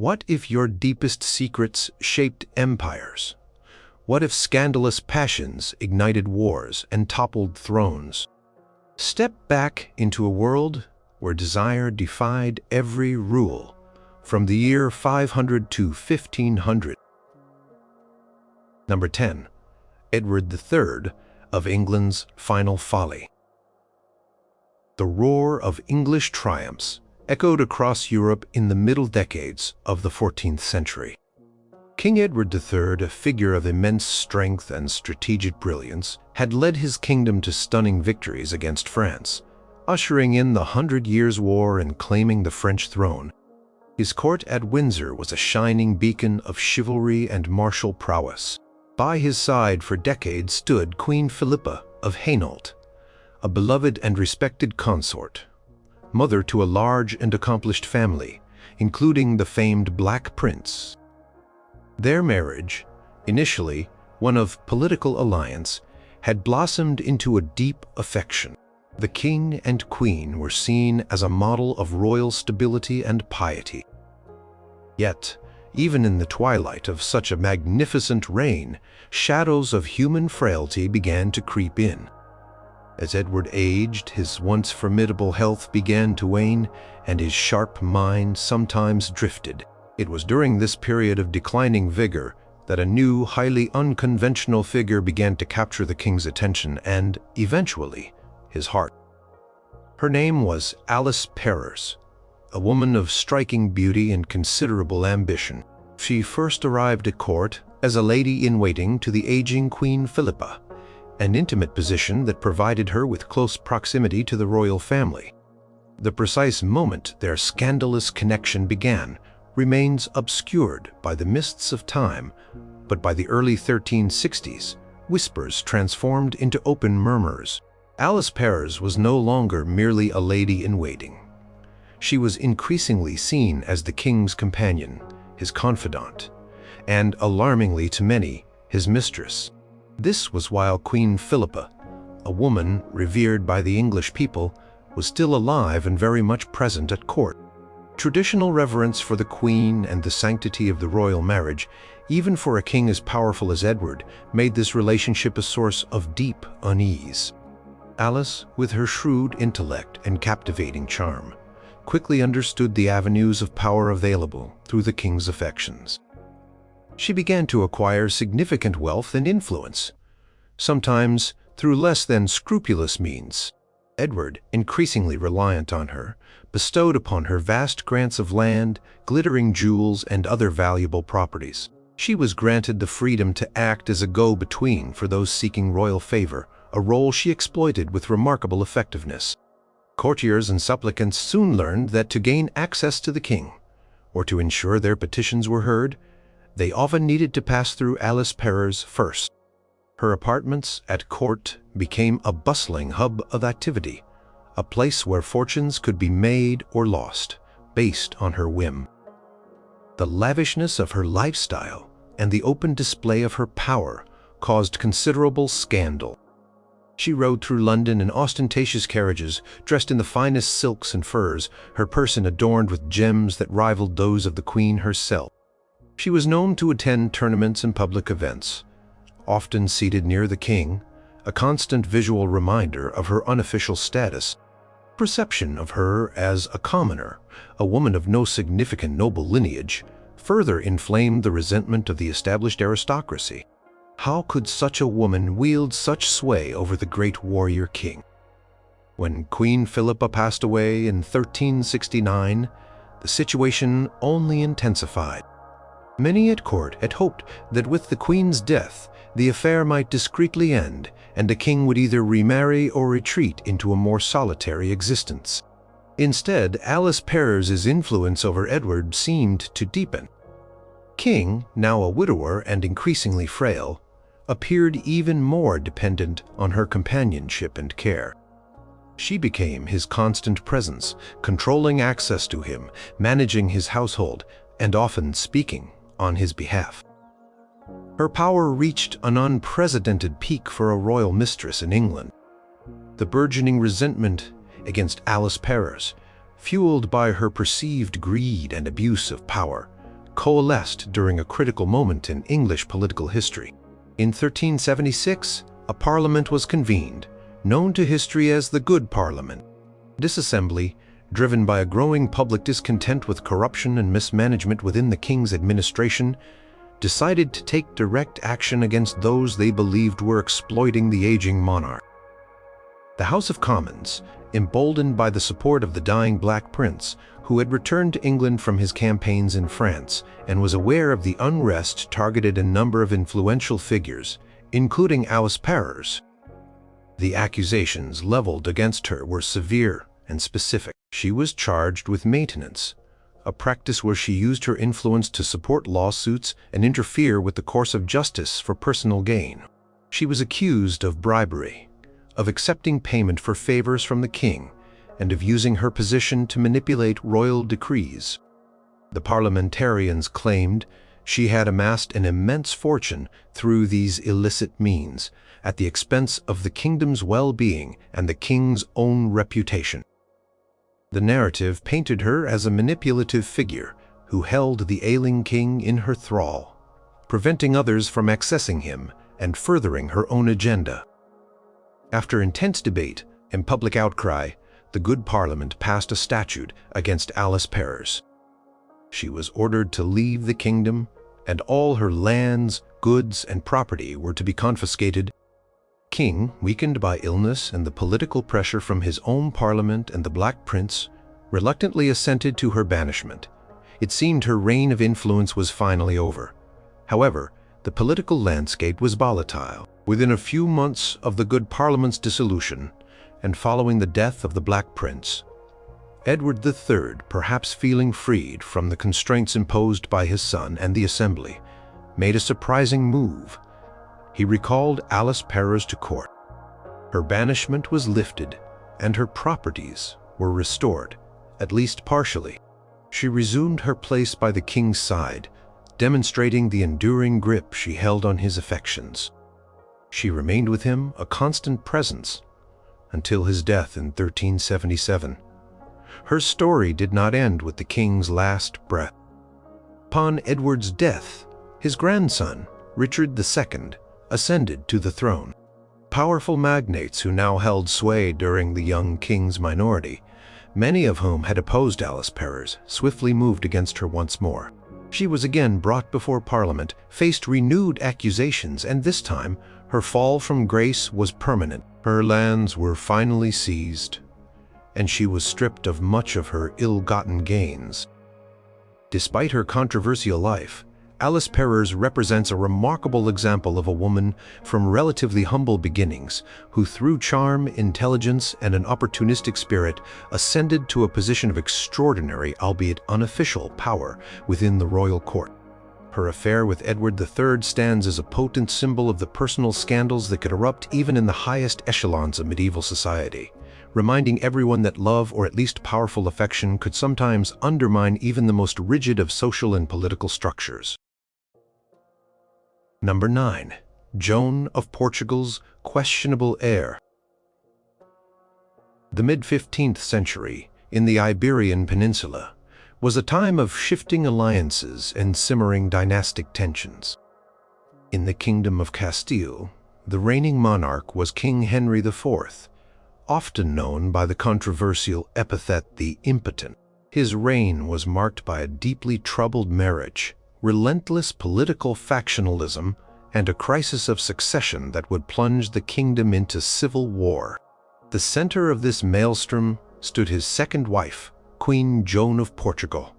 What if your deepest secrets shaped empires? What if scandalous passions ignited wars and toppled thrones? Step back into a world where desire defied every rule, from the year 500 to 1500. Number 10. Edward III of England's Final Folly. The roar of English triumphs echoed across Europe in the middle decades of the 14th century. King Edward III, a figure of immense strength and strategic brilliance, had led his kingdom to stunning victories against France, ushering in the 100 Years' War and claiming the French throne. His court at Windsor was a shining beacon of chivalry and martial prowess. By his side for decades stood Queen Philippa of Hainault, a beloved and respected consort, mother to a large and accomplished family, including the famed Black Prince. Their marriage, initially one of political alliance, had blossomed into a deep affection. The king and queen were seen as a model of royal stability and piety. Yet, even in the twilight of such a magnificent reign, shadows of human frailty began to creep in. As Edward aged, his once formidable health began to wane, and his sharp mind sometimes drifted. It was during this period of declining vigor that a new, highly unconventional figure began to capture the king's attention and, eventually, his heart. Her name was Alice Perrers, a woman of striking beauty and considerable ambition. She first arrived at court as a lady-in-waiting to the aging Queen Philippa, an intimate position that provided her with close proximity to the royal family. The precise moment their scandalous connection began remains obscured by the mists of time, but by the early 1360s, whispers transformed into open murmurs. Alice Perrers was no longer merely a lady-in-waiting. She was increasingly seen as the king's companion, his confidant, and, alarmingly to many, his mistress. This was while Queen Philippa, a woman revered by the English people, was still alive and very much present at court. Traditional reverence for the Queen and the sanctity of the royal marriage, even for a king as powerful as Edward, made this relationship a source of deep unease. Alice, with her shrewd intellect and captivating charm, quickly understood the avenues of power available through the king's affections. She began to acquire significant wealth and influence, sometimes through less than scrupulous means. Edward, increasingly reliant on her, bestowed upon her vast grants of land, glittering jewels, and other valuable properties. She was granted the freedom to act as a go-between for those seeking royal favor, a role she exploited with remarkable effectiveness. Courtiers and supplicants soon learned that to gain access to the king, or to ensure their petitions were heard, they often needed to pass through Alice Perrers first. Her apartments at court became a bustling hub of activity, a place where fortunes could be made or lost, based on her whim. The lavishness of her lifestyle and the open display of her power caused considerable scandal. She rode through London in ostentatious carriages, dressed in the finest silks and furs, her person adorned with gems that rivaled those of the Queen herself. She was known to attend tournaments and public events, often seated near the king, a constant visual reminder of her unofficial status. Perception of her as a commoner, a woman of no significant noble lineage, further inflamed the resentment of the established aristocracy. How could such a woman wield such sway over the great warrior king? When Queen Philippa passed away in 1369, the situation only intensified. Many at court had hoped that with the Queen's death, the affair might discreetly end, and the king would either remarry or retreat into a more solitary existence. Instead, Alice Perrers' influence over Edward seemed to deepen. King, now a widower and increasingly frail, appeared even more dependent on her companionship and care. She became his constant presence, controlling access to him, managing his household, and often speaking on his behalf. Her power reached an unprecedented peak for a royal mistress in England. The burgeoning resentment against Alice Perrers, fueled by her perceived greed and abuse of power, coalesced during a critical moment in English political history. In 1376, a parliament was convened, known to history as the Good Parliament. This assembly, driven by a growing public discontent with corruption and mismanagement within the king's administration, decided to take direct action against those they believed were exploiting the aging monarch. The House of Commons, emboldened by the support of the dying Black Prince, who had returned to England from his campaigns in France and was aware of the unrest, targeted a number of influential figures, including Alice Perrers. The accusations leveled against her were severe and specific. She was charged with maintenance, a practice where she used her influence to support lawsuits and interfere with the course of justice for personal gain. She was accused of bribery, of accepting payment for favors from the king, and of using her position to manipulate royal decrees. The parliamentarians claimed she had amassed an immense fortune through these illicit means, at the expense of the kingdom's well-being and the king's own reputation. The narrative painted her as a manipulative figure who held the ailing king in her thrall, preventing others from accessing him and furthering her own agenda. After intense debate and public outcry, the Good Parliament passed a statute against Alice Perrers. She was ordered to leave the kingdom, and all her lands, goods, and property were to be confiscated. King, weakened by illness and the political pressure from his own parliament and the Black Prince, reluctantly assented to her banishment. It seemed her reign of influence was finally over. However, the political landscape was volatile. Within a few months of the Good Parliament's dissolution, and following the death of the Black Prince, Edward III, perhaps feeling freed from the constraints imposed by his son and the Assembly, made a surprising move. He recalled Alice Perrers to court. Her banishment was lifted, and her properties were restored, at least partially. She resumed her place by the king's side, demonstrating the enduring grip she held on his affections. She remained with him a constant presence until his death in 1377. Her story did not end with the king's last breath. Upon Edward's death, his grandson, Richard II, ascended to the throne. Powerful magnates who now held sway during the young king's minority, many of whom had opposed Alice Perrers, swiftly moved against her once more. She was again brought before Parliament, faced renewed accusations, and this time her fall from grace was permanent. Her lands were finally seized, and she was stripped of much of her ill-gotten gains. Despite her controversial life, Alice Perrers represents a remarkable example of a woman from relatively humble beginnings who, through charm, intelligence, and an opportunistic spirit, ascended to a position of extraordinary, albeit unofficial, power within the royal court. Her affair with Edward III stands as a potent symbol of the personal scandals that could erupt even in the highest echelons of medieval society, reminding everyone that love, or at least powerful affection, could sometimes undermine even the most rigid of social and political structures. Number 9. Joan of Portugal's questionable heir. The mid-15th century, in the Iberian Peninsula, was a time of shifting alliances and simmering dynastic tensions. In the Kingdom of Castile, the reigning monarch was King Henry IV, often known by the controversial epithet the Impotent. His reign was marked by a deeply troubled marriage, relentless political factionalism, and a crisis of succession that would plunge the kingdom into civil war. At the center of this maelstrom stood his second wife, Queen Joan of Portugal,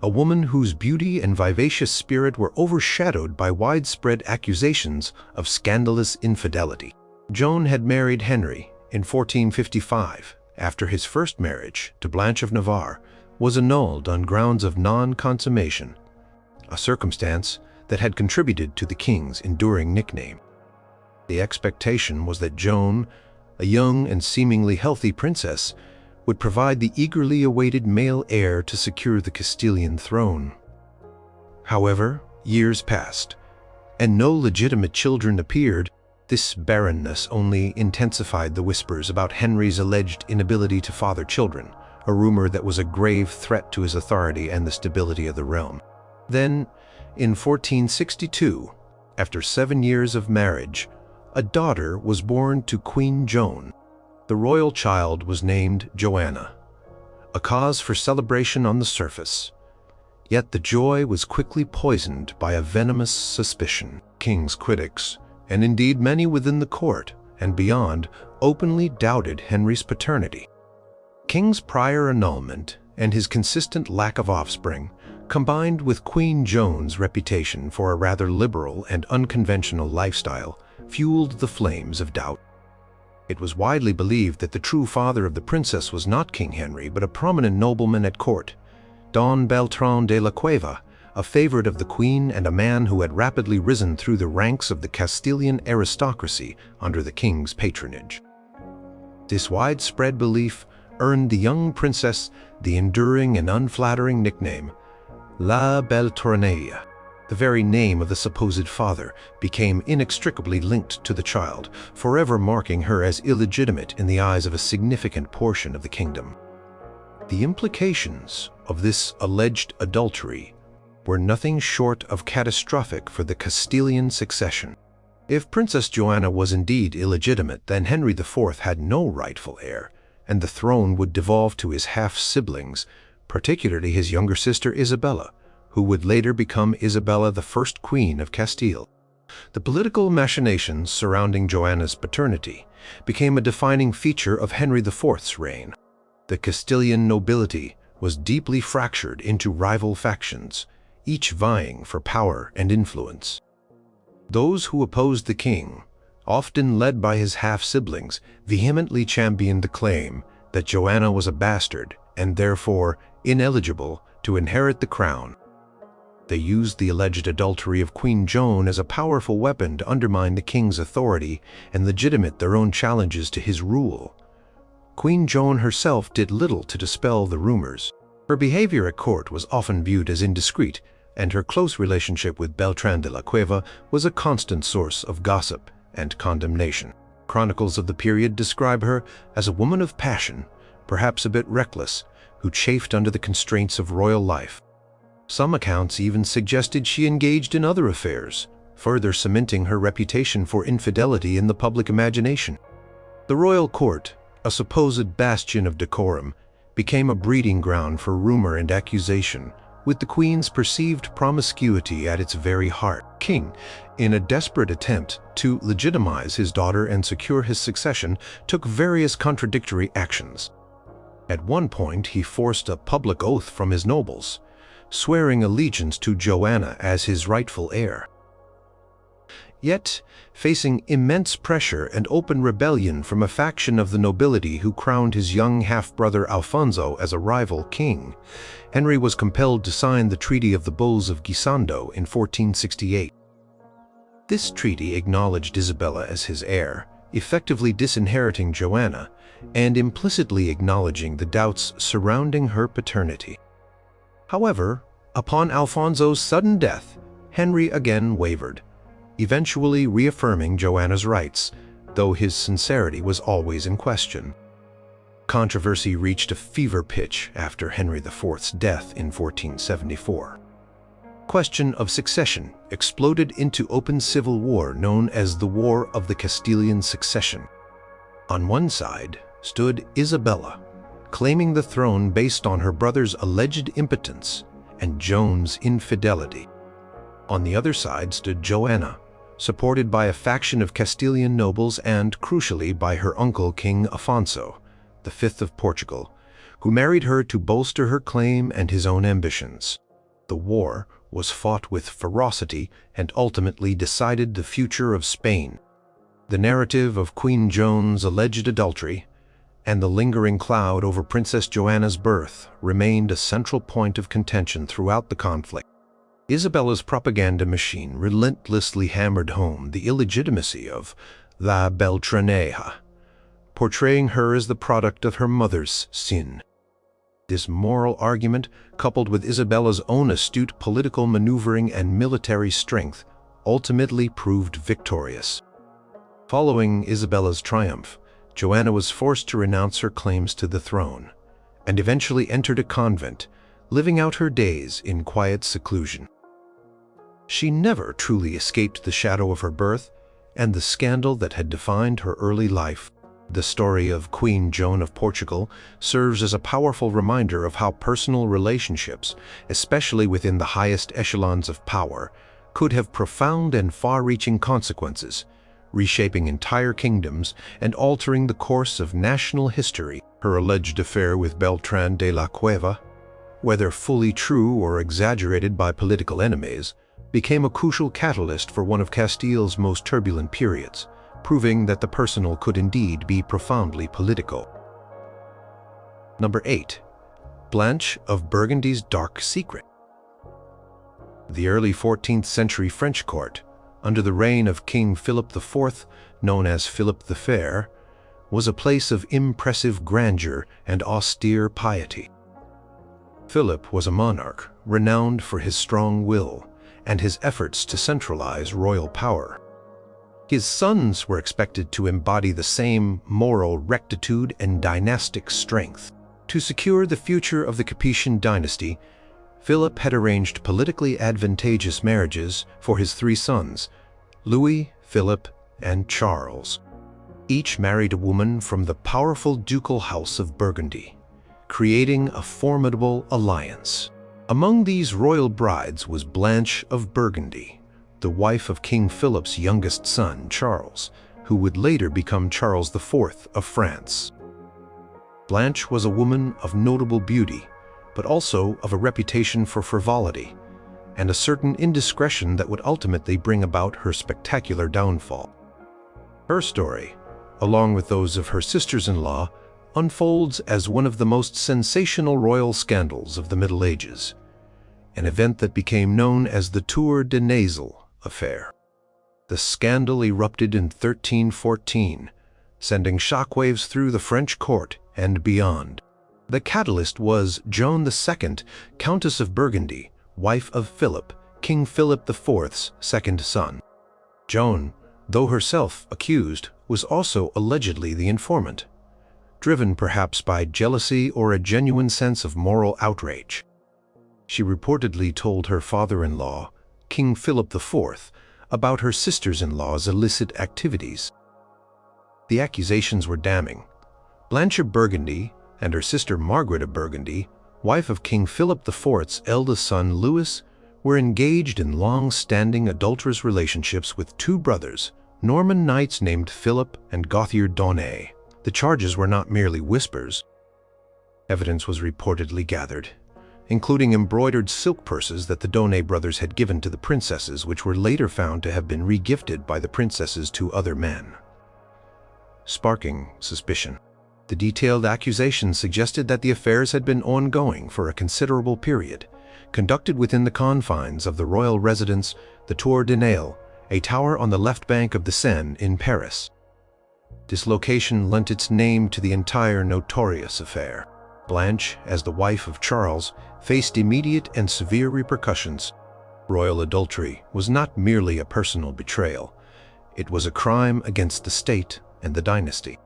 a woman whose beauty and vivacious spirit were overshadowed by widespread accusations of scandalous infidelity. Joan had married Henry in 1455, after his first marriage to Blanche of Navarre was annulled on grounds of non-consummation, a circumstance that had contributed to the king's enduring nickname. The expectation was that Joan, a young and seemingly healthy princess, would provide the eagerly awaited male heir to secure the Castilian throne. However, years passed, and no legitimate children appeared. This barrenness only intensified the whispers about Henry's alleged inability to father children, a rumor that was a grave threat to his authority and the stability of the realm. Then, in 1462, after 7 years of marriage, a daughter was born to Queen Joan. The royal child was named Joanna, a cause for celebration on the surface. Yet the joy was quickly poisoned by a venomous suspicion. King's critics, and indeed many within the court and beyond, openly doubted Henry's paternity. King's prior annulment and his consistent lack of offspring, combined with Queen Joan's reputation for a rather liberal and unconventional lifestyle, fueled the flames of doubt. It was widely believed that the true father of the princess was not King Henry, but a prominent nobleman at court, Don Beltrán de la Cueva, a favorite of the queen and a man who had rapidly risen through the ranks of the Castilian aristocracy under the king's patronage. This widespread belief earned the young princess the enduring and unflattering nickname La Beltranella. The very name of the supposed father became inextricably linked to the child, forever marking her as illegitimate in the eyes of a significant portion of the kingdom. The implications of this alleged adultery were nothing short of catastrophic for the Castilian succession. If Princess Joanna was indeed illegitimate, then Henry IV had no rightful heir, and the throne would devolve to his half-siblings, particularly his younger sister Isabella, who would later become Isabella, the first Queen of Castile. The political machinations surrounding Joanna's paternity became a defining feature of Henry IV's reign. The Castilian nobility was deeply fractured into rival factions, each vying for power and influence. Those who opposed the king, often led by his half-siblings, vehemently championed the claim that Joanna was a bastard and therefore ineligible to inherit the crown. They used the alleged adultery of Queen Joan as a powerful weapon to undermine the king's authority and legitimate their own challenges to his rule. Queen Joan herself did little to dispel the rumors. Her behavior at court was often viewed as indiscreet, and her close relationship with Beltrán de la Cueva was a constant source of gossip and condemnation. Chronicles of the period describe her as a woman of passion, perhaps a bit reckless, who chafed under the constraints of royal life. Some accounts even suggested she engaged in other affairs, further cementing her reputation for infidelity in the public imagination. The royal court, a supposed bastion of decorum, became a breeding ground for rumor and accusation, with the queen's perceived promiscuity at its very heart. King, in a desperate attempt to legitimize his daughter and secure his succession, took various contradictory actions. At one point, he forced a public oath from his nobles, swearing allegiance to Joanna as his rightful heir. Yet, facing immense pressure and open rebellion from a faction of the nobility who crowned his young half-brother Alfonso as a rival king, Henry was compelled to sign the Treaty of the Bulls of Gisando in 1468. This treaty acknowledged Isabella as his heir, effectively disinheriting Joanna, and implicitly acknowledging the doubts surrounding her paternity. However, upon Alfonso's sudden death, Henry again wavered, eventually reaffirming Joanna's rights, though his sincerity was always in question. Controversy reached a fever pitch after Henry IV's death in 1474. Question of succession exploded into open civil war known as the War of the Castilian Succession. On one side stood Isabella, claiming the throne based on her brother's alleged impotence and Joan's infidelity. On the other side stood Joanna, supported by a faction of Castilian nobles and, crucially, by her uncle King Afonso, the Fifth of Portugal, who married her to bolster her claim and his own ambitions. The war was fought with ferocity and ultimately decided the future of Spain. The narrative of Queen Joan's alleged adultery and the lingering cloud over Princess Joanna's birth remained a central point of contention throughout the conflict. Isabella's propaganda machine relentlessly hammered home the illegitimacy of La Beltranella, portraying her as the product of her mother's sin. This moral argument, coupled with Isabella's own astute political maneuvering and military strength, ultimately proved victorious. Following Isabella's triumph, Joanna was forced to renounce her claims to the throne, and eventually entered a convent, living out her days in quiet seclusion. She never truly escaped the shadow of her birth and the scandal that had defined her early life. The story of Queen Joan of Portugal serves as a powerful reminder of how personal relationships, especially within the highest echelons of power, could have profound and far-reaching consequences, reshaping entire kingdoms and altering the course of national history. Her alleged affair with Beltrán de la Cueva, whether fully true or exaggerated by political enemies, became a crucial catalyst for one of Castile's most turbulent periods, proving that the personal could indeed be profoundly political. Number 8. Blanche of Burgundy's dark secret. The early 14th century French court, under the reign of King Philip IV, known as Philip the Fair, was a place of impressive grandeur and austere piety. Philip was a monarch renowned for his strong will and his efforts to centralize royal power. His sons were expected to embody the same moral rectitude and dynastic strength. To secure the future of the Capetian dynasty, Philip had arranged politically advantageous marriages for his three sons, Louis, Philip, and Charles. Each married a woman from the powerful ducal house of Burgundy, creating a formidable alliance. Among these royal brides was Blanche of Burgundy, the wife of King Philip's youngest son, Charles, who would later become Charles IV of France. Blanche was a woman of notable beauty, but also of a reputation for frivolity, and a certain indiscretion that would ultimately bring about her spectacular downfall. Her story, along with those of her sisters-in-law, unfolds as one of the most sensational royal scandals of the Middle Ages, an event that became known as the Tour de Nesle affair. The scandal erupted in 1314, sending shockwaves through the French court and beyond. The catalyst was Joan II, Countess of Burgundy, wife of Philip, King Philip IV's second son. Joan, though herself accused, was also allegedly the informant, driven perhaps by jealousy or a genuine sense of moral outrage. She reportedly told her father-in-law, King Philip IV, about her sisters-in-law's illicit activities. The accusations were damning. Blanche of Burgundy and her sister Margaret of Burgundy, wife of King Philip IV's eldest son Louis, were engaged in long-standing adulterous relationships with two brothers, Norman knights named Philip and Gauthier d'Aunay. The charges were not merely whispers. Evidence was reportedly gathered, including embroidered silk purses that the d'Aunay brothers had given to the princesses, which were later found to have been regifted by the princesses to other men, sparking suspicion. The detailed accusations suggested that the affairs had been ongoing for a considerable period, conducted within the confines of the royal residence, the Tour de Nesle, a tower on the left bank of the Seine in Paris. This location lent its name to the entire notorious affair. Blanche, as the wife of Charles, faced immediate and severe repercussions. Royal adultery was not merely a personal betrayal. It was a crime against the state and the dynasty.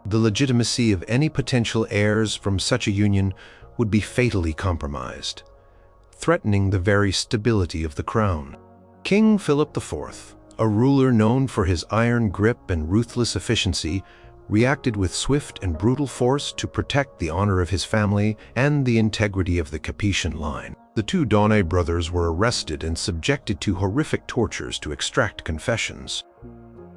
The legitimacy of any potential heirs from such a union would be fatally compromised, threatening the very stability of the crown. King Philip IV, a ruler known for his iron grip and ruthless efficiency, reacted with swift and brutal force to protect the honor of his family and the integrity of the Capetian line. The two d'Aunay brothers were arrested and subjected to horrific tortures to extract confessions.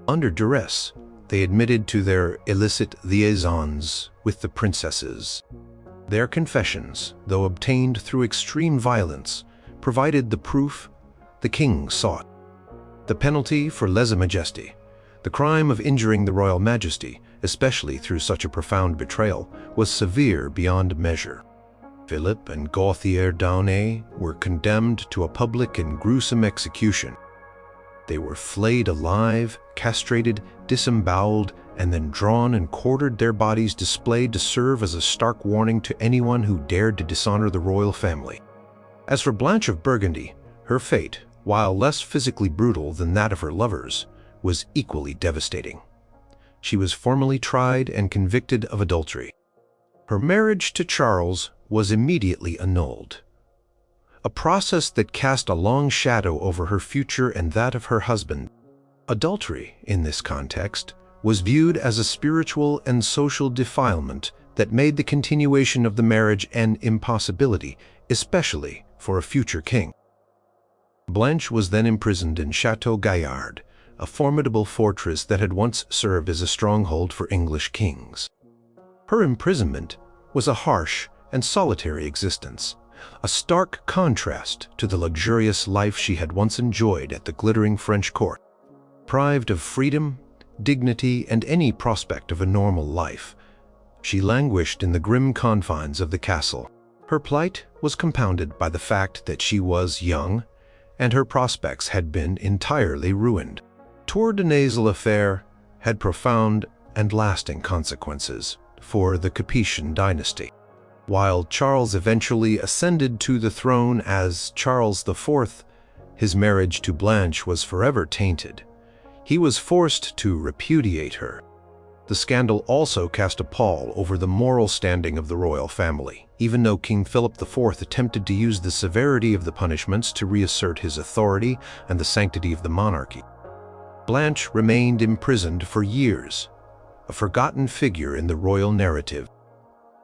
Under duress, they admitted to their illicit liaisons with the princesses. Their confessions, though obtained through extreme violence, provided the proof the king sought. The penalty for lèse-majesté, the crime of injuring the royal majesty, especially through such a profound betrayal, was severe beyond measure. Philip and Gauthier d'Aunay were condemned to a public and gruesome execution. They were flayed alive, castrated, disemboweled, and then drawn and quartered, their bodies displayed to serve as a stark warning to anyone who dared to dishonor the royal family. As for Blanche of Burgundy, her fate, while less physically brutal than that of her lovers, was equally devastating. She was formally tried and convicted of adultery. Her marriage to Charles was immediately annulled. a process that cast a long shadow over her future and that of her husband. Adultery, in this context, was viewed as a spiritual and social defilement that made the continuation of the marriage an impossibility, especially for a future king. Blanche was then imprisoned in Château Gaillard, a formidable fortress that had once served as a stronghold for English kings. Her imprisonment was a harsh and solitary existence, a stark contrast to the luxurious life she had once enjoyed at the glittering French court. Deprived of freedom, dignity, and any prospect of a normal life, she languished in the grim confines of the castle. Her plight was compounded by the fact that she was young, and her prospects had been entirely ruined. Tour de Nesle affair had profound and lasting consequences for the Capetian dynasty. While Charles eventually ascended to the throne as Charles IV, his marriage to Blanche was forever tainted. He was forced to repudiate her. The scandal also cast a pall over the moral standing of the royal family, even though King Philip IV attempted to use the severity of the punishments to reassert his authority and the sanctity of the monarchy. Blanche remained imprisoned for years, a forgotten figure in the royal narrative.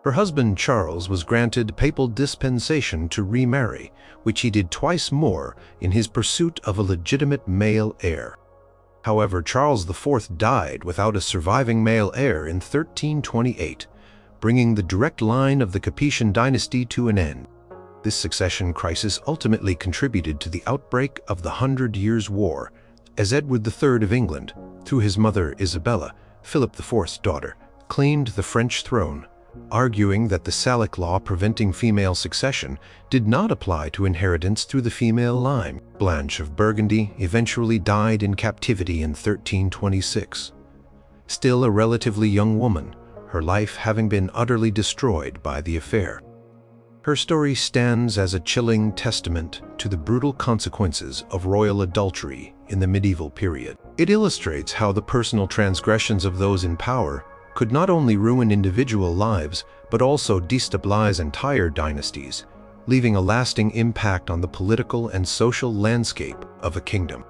Her husband Charles was granted papal dispensation to remarry, which he did twice more in his pursuit of a legitimate male heir. However, Charles IV died without a surviving male heir in 1328, bringing the direct line of the Capetian dynasty to an end. This succession crisis ultimately contributed to the outbreak of the 100 Years' War, as Edward III of England, through his mother Isabella, Philip IV's daughter, claimed the French throne, arguing that the Salic law preventing female succession did not apply to inheritance through the female line. Blanche of Burgundy eventually died in captivity in 1326. Still a relatively young woman, her life having been utterly destroyed by the affair. Her story stands as a chilling testament to the brutal consequences of royal adultery in the medieval period. It illustrates how the personal transgressions of those in power could not only ruin individual lives, but also destabilize entire dynasties, leaving a lasting impact on the political and social landscape of a kingdom.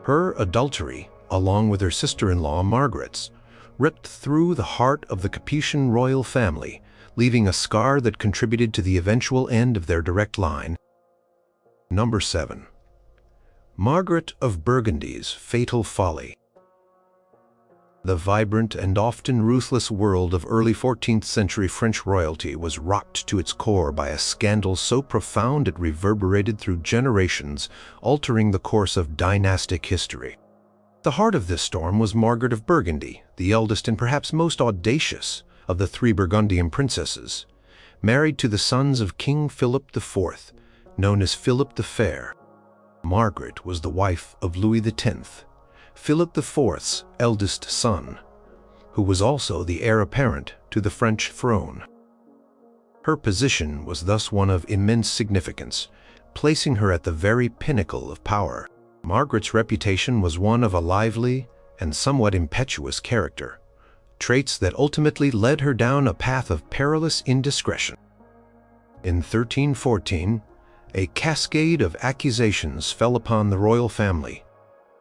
Her adultery, along with her sister-in-law Margaret's, ripped through the heart of the Capetian royal family, leaving a scar that contributed to the eventual end of their direct line. Number 7. Margaret of Burgundy's fatal folly. The vibrant and often ruthless world of early 14th century French royalty was rocked to its core by a scandal so profound it reverberated through generations, altering the course of dynastic history. The heart of this storm was Margaret of Burgundy, the eldest and perhaps most audacious of the three Burgundian princesses, married to the sons of King Philip IV, known as Philip the Fair. Margaret was the wife of Louis X, Philip IV's eldest son, who was also the heir apparent to the French throne. Her position was thus one of immense significance, placing her at the very pinnacle of power. Margaret's reputation was one of a lively and somewhat impetuous character, traits that ultimately led her down a path of perilous indiscretion. In 1314, a cascade of accusations fell upon the royal family,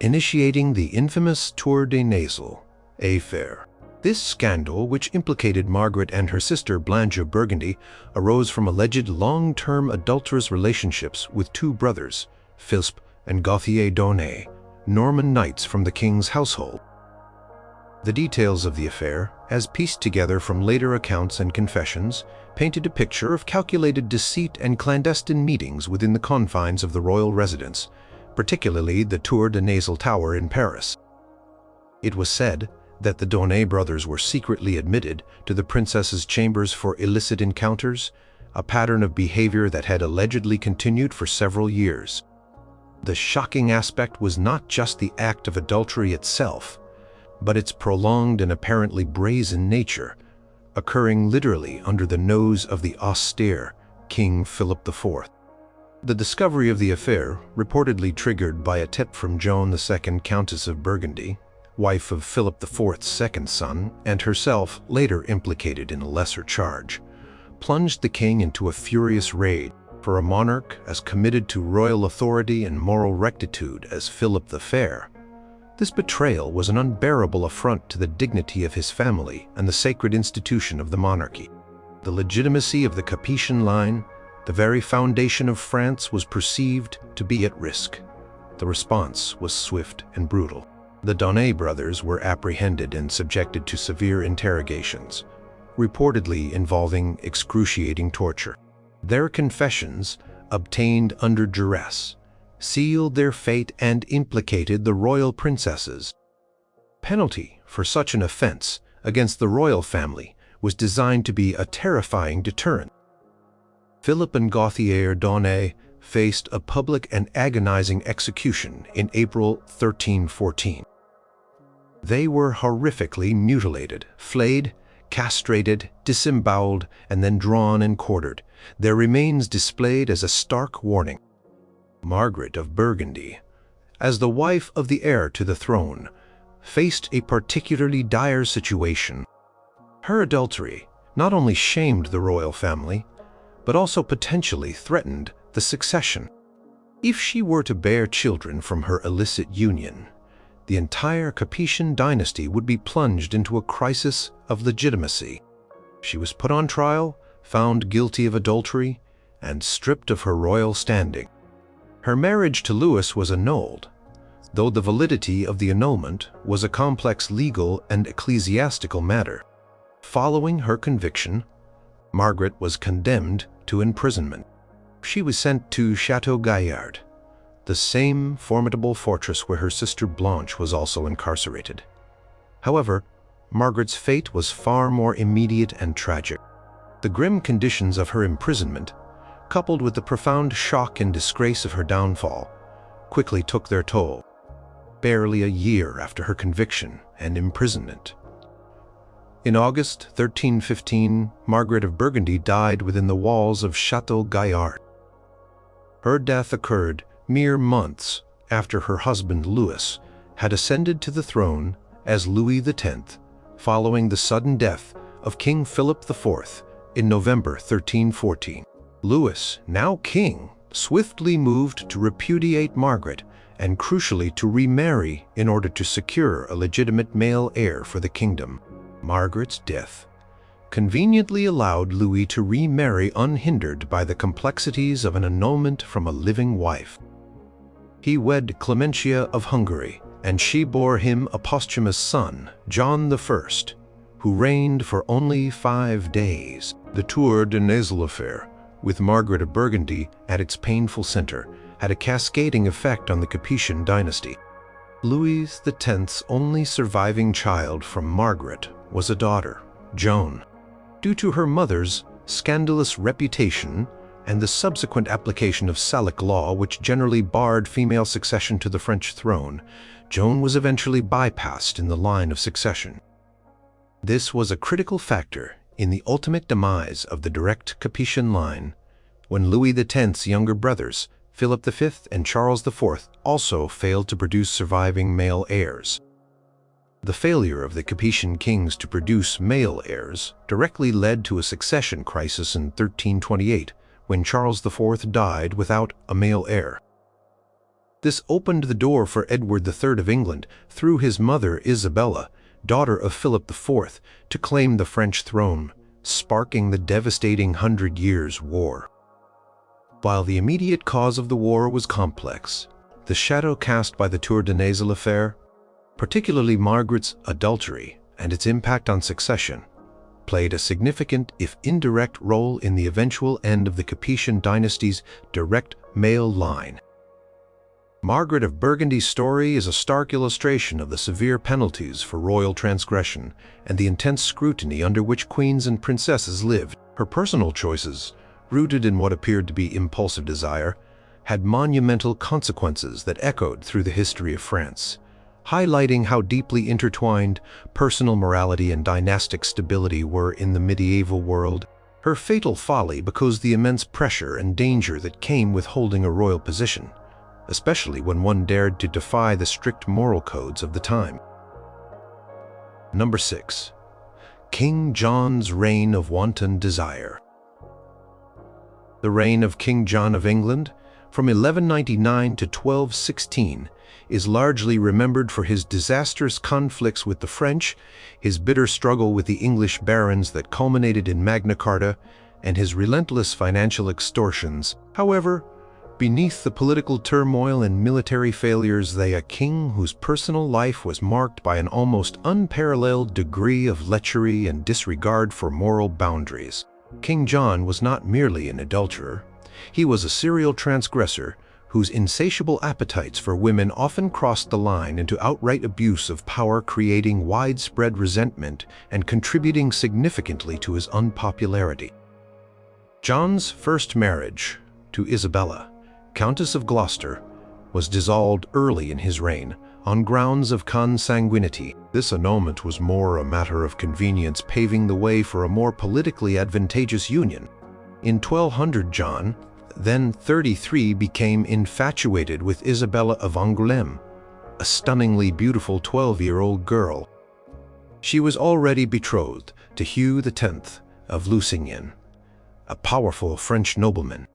initiating the infamous Tour de Nesle affair. This scandal, which implicated Margaret and her sister Blanche of Burgundy, arose from alleged long-term adulterous relationships with two brothers, Philip and Gauthier d'Aunay, Norman knights from the king's household. The details of the affair, as pieced together from later accounts and confessions, painted a picture of calculated deceit and clandestine meetings within the confines of the royal residence, particularly the Tour de Nesle Tower in Paris. It was said that the d'Aunay brothers were secretly admitted to the princess's chambers for illicit encounters, a pattern of behavior that had allegedly continued for several years. The shocking aspect was not just the act of adultery itself, but its prolonged and apparently brazen nature, occurring literally under the nose of the austere King Philip IV. The discovery of the affair, reportedly triggered by a tip from Joan II, Countess of Burgundy, wife of Philip IV's second son, and herself later implicated in a lesser charge, plunged the king into a furious rage. For a monarch as committed to royal authority and moral rectitude as Philip the Fair, this betrayal was an unbearable affront to the dignity of his family and the sacred institution of the monarchy. The legitimacy of the Capetian line, the very foundation of France, was perceived to be at risk. The response was swift and brutal. The Donnet brothers were apprehended and subjected to severe interrogations, reportedly involving excruciating torture. Their confessions, obtained under duress, sealed their fate and implicated the royal princesses. Penalty for such an offense against the royal family was designed to be a terrifying deterrent. Philip and Gauthier Donnet faced a public and agonizing execution in April 1314. They were horrifically mutilated, flayed, castrated, disemboweled, and then drawn and quartered, their remains displayed as a stark warning. Margaret of Burgundy, as the wife of the heir to the throne, faced a particularly dire situation. Her adultery not only shamed the royal family, but also potentially threatened the succession. If she were to bear children from her illicit union, the entire Capetian dynasty would be plunged into a crisis of legitimacy. She was put on trial, found guilty of adultery, and stripped of her royal standing. Her marriage to Louis was annulled, though the validity of the annulment was a complex legal and ecclesiastical matter. Following her conviction, Margaret was condemned to imprisonment. She was sent to Château Gaillard, the same formidable fortress where her sister Blanche was also incarcerated. However, Margaret's fate was far more immediate and tragic. The grim conditions of her imprisonment, coupled with the profound shock and disgrace of her downfall, quickly took their toll, barely a year after her conviction and imprisonment. In August 1315, Margaret of Burgundy died within the walls of Château Gaillard. Her death occurred mere months after her husband Louis had ascended to the throne as Louis X, following the sudden death of King Philip IV in November 1314. Louis, now king, swiftly moved to repudiate Margaret and crucially to remarry in order to secure a legitimate male heir for the kingdom. Margaret's death conveniently allowed Louis to remarry unhindered by the complexities of an annulment from a living wife. He wed Clementia of Hungary, and she bore him a posthumous son, John I, who reigned for only 5 days. The Tour de Nesle affair, with Margaret of Burgundy at its painful center, had a cascading effect on the Capetian dynasty. Louis X's only surviving child from Margaret was a daughter, Joan. Due to her mother's scandalous reputation and the subsequent application of Salic law, which generally barred female succession to the French throne, Joan was eventually bypassed in the line of succession. This was a critical factor in the ultimate demise of the direct Capetian line, when Louis X's younger brothers, Philip V and Charles IV, also failed to produce surviving male heirs. The failure of the Capetian kings to produce male heirs directly led to a succession crisis in 1328, when Charles IV died without a male heir. This opened the door for Edward III of England, through his mother Isabella, daughter of Philip IV, to claim the French throne, sparking the devastating 100 Years' War. While the immediate cause of the war was complex, the shadow cast by the Tour de Nesle affair, particularly Margaret's adultery and its impact on succession, played a significant, if indirect, role in the eventual end of the Capetian dynasty's direct male line. Margaret of Burgundy's story is a stark illustration of the severe penalties for royal transgression and the intense scrutiny under which queens and princesses lived. Her personal choices, rooted in what appeared to be impulsive desire, had monumental consequences that echoed through the history of France, highlighting how deeply intertwined personal morality and dynastic stability were in the medieval world. Her fatal folly because the immense pressure and danger that came with holding a royal position, especially when one dared to defy the strict moral codes of the time. Number 6. King John's reign of wanton desire. The reign of King John of England, from 1199 to 1216, is largely remembered for his disastrous conflicts with the French, his bitter struggle with the English barons that culminated in Magna Carta, and his relentless financial extortions. However, beneath the political turmoil and military failures lay a king whose personal life was marked by an almost unparalleled degree of lechery and disregard for moral boundaries. King John was not merely an adulterer. He was a serial transgressor whose insatiable appetites for women often crossed the line into outright abuse of power, creating widespread resentment and contributing significantly to his unpopularity. John's first marriage, to Isabella, Countess of Gloucester, was dissolved early in his reign on grounds of consanguinity. This annulment was more a matter of convenience, paving the way for a more politically advantageous union. In 1200, John, then 33, became infatuated with Isabella of Angoulême, a stunningly beautiful 12-year-old girl. She was already betrothed to Hugh X of Lusignan, a powerful French nobleman.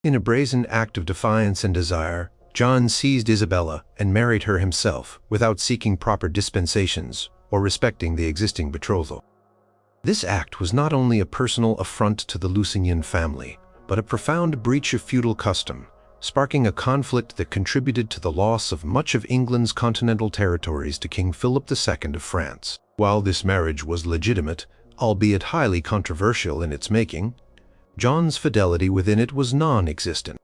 In a brazen act of defiance and desire, John seized Isabella and married her himself without seeking proper dispensations or respecting the existing betrothal. This act was not only a personal affront to the Lusignan family, but a profound breach of feudal custom, sparking a conflict that contributed to the loss of much of England's continental territories to King Philip II of France. While this marriage was legitimate, albeit highly controversial in its making, John's fidelity within it was non-existent.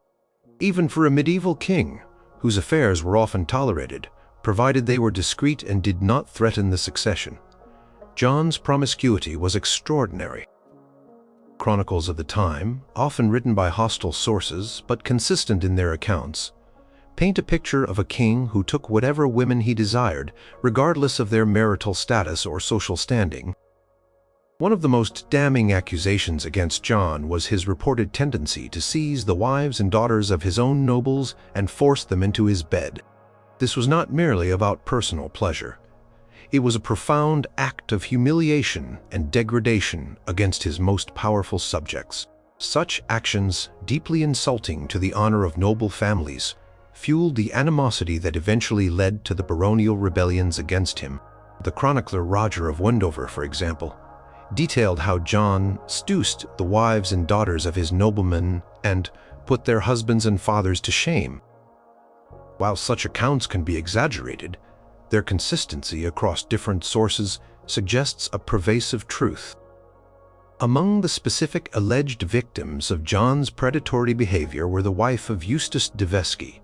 Even for a medieval king, whose affairs were often tolerated, provided they were discreet and did not threaten the succession, John's promiscuity was extraordinary. Chronicles of the time, often written by hostile sources but consistent in their accounts, paint a picture of a king who took whatever women he desired, regardless of their marital status or social standing. One of the most damning accusations against John was his reported tendency to seize the wives and daughters of his own nobles and force them into his bed. This was not merely about personal pleasure. It was a profound act of humiliation and degradation against his most powerful subjects. Such actions, deeply insulting to the honor of noble families, fueled the animosity that eventually led to the baronial rebellions against him. The chronicler Roger of Wendover, for example, detailed how John seduced the wives and daughters of his noblemen and put their husbands and fathers to shame. While such accounts can be exaggerated, their consistency across different sources suggests a pervasive truth. Among the specific alleged victims of John's predatory behavior were the wife of Eustace de Vesci,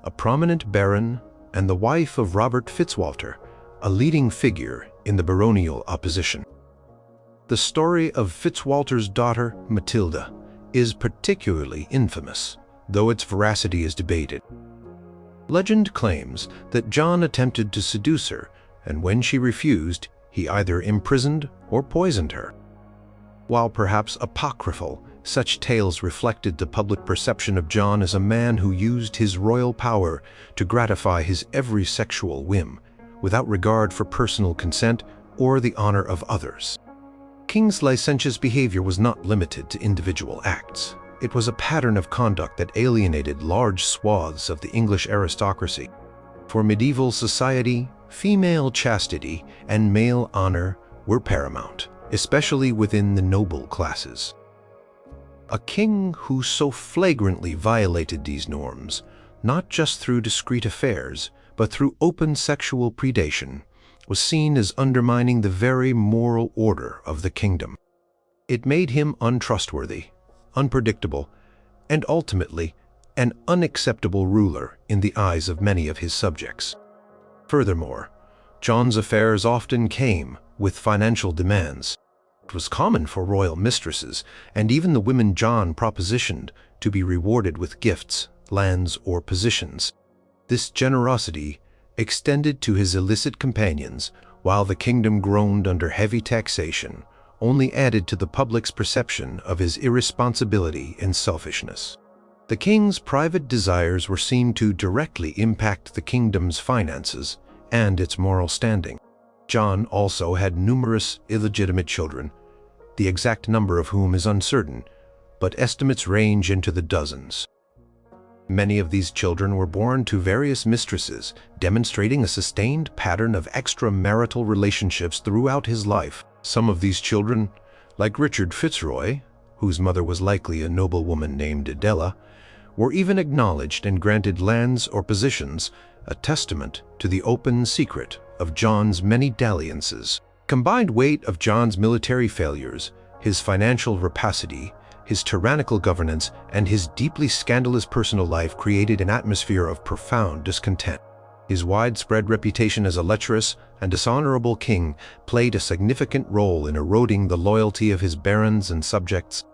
a prominent baron, and the wife of Robert Fitzwalter, a leading figure in the baronial opposition. The story of Fitzwalter's daughter, Matilda, is particularly infamous, though its veracity is debated. Legend claims that John attempted to seduce her, and when she refused, he either imprisoned or poisoned her. While perhaps apocryphal, such tales reflected the public perception of John as a man who used his royal power to gratify his every sexual whim, without regard for personal consent or the honor of others. King's licentious behavior was not limited to individual acts. It was a pattern of conduct that alienated large swaths of the English aristocracy. For medieval society, female chastity and male honor were paramount, especially within the noble classes. A king who so flagrantly violated these norms, not just through discreet affairs, but through open sexual predation, was seen as undermining the very moral order of the kingdom. It made him untrustworthy, unpredictable, and ultimately an unacceptable ruler in the eyes of many of his subjects. Furthermore, John's affairs often came with financial demands. It was common for royal mistresses, and even the women John propositioned, to be rewarded with gifts, lands, or positions. This generosity extended to his illicit companions, while the kingdom groaned under heavy taxation, only added to the public's perception of his irresponsibility and selfishness. The king's private desires were seen to directly impact the kingdom's finances and its moral standing. John also had numerous illegitimate children, the exact number of whom is uncertain, but estimates range into the dozens. Many of these children were born to various mistresses, demonstrating a sustained pattern of extramarital relationships throughout his life. Some of these children, like Richard Fitzroy, whose mother was likely a noblewoman named Adela, were even acknowledged and granted lands or positions, a testament to the open secret of John's many dalliances. Combined weight of John's military failures, his financial rapacity, his tyrannical governance, and his deeply scandalous personal life created an atmosphere of profound discontent. His widespread reputation as a lecherous and dishonorable king played a significant role in eroding the loyalty of his barons and subjects.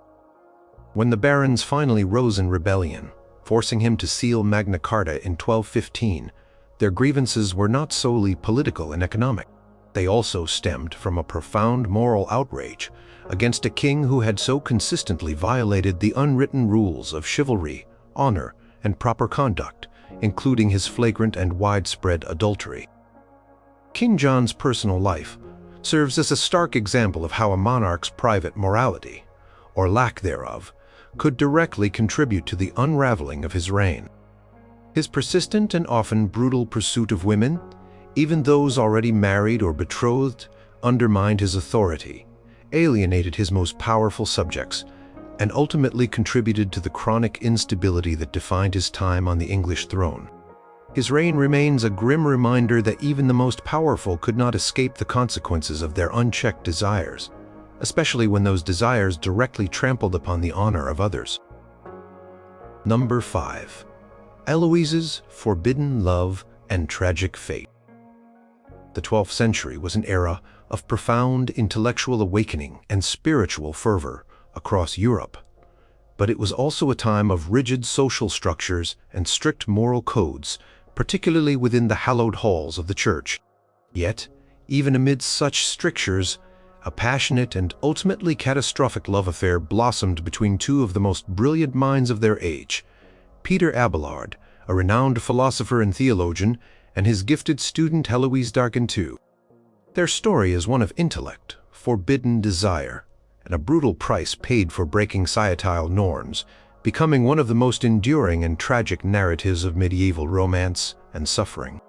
When the barons finally rose in rebellion, forcing him to seal Magna Carta in 1215, their grievances were not solely political and economic. They also stemmed from a profound moral outrage against a king who had so consistently violated the unwritten rules of chivalry, honor, and proper conduct, including his flagrant and widespread adultery. King John's personal life serves as a stark example of how a monarch's private morality, or lack thereof, could directly contribute to the unraveling of his reign. His persistent and often brutal pursuit of women, even those already married or betrothed, undermined his authority, alienated his most powerful subjects, and ultimately contributed to the chronic instability that defined his time on the English throne. His reign remains a grim reminder that even the most powerful could not escape the consequences of their unchecked desires, especially when those desires directly trampled upon the honor of others. Number 5. Eloise's forbidden love and tragic fate. The 12th century was an era of profound intellectual awakening and spiritual fervor across Europe, but it was also a time of rigid social structures and strict moral codes, particularly within the hallowed halls of the church. Yet, even amid such strictures, a passionate and ultimately catastrophic love affair blossomed between two of the most brilliant minds of their age, Peter Abelard, a renowned philosopher and theologian, and his gifted student Heloise d'Argenteau. Their story is one of intellect, forbidden desire, and a brutal price paid for breaking societal norms, becoming one of the most enduring and tragic narratives of medieval romance and suffering.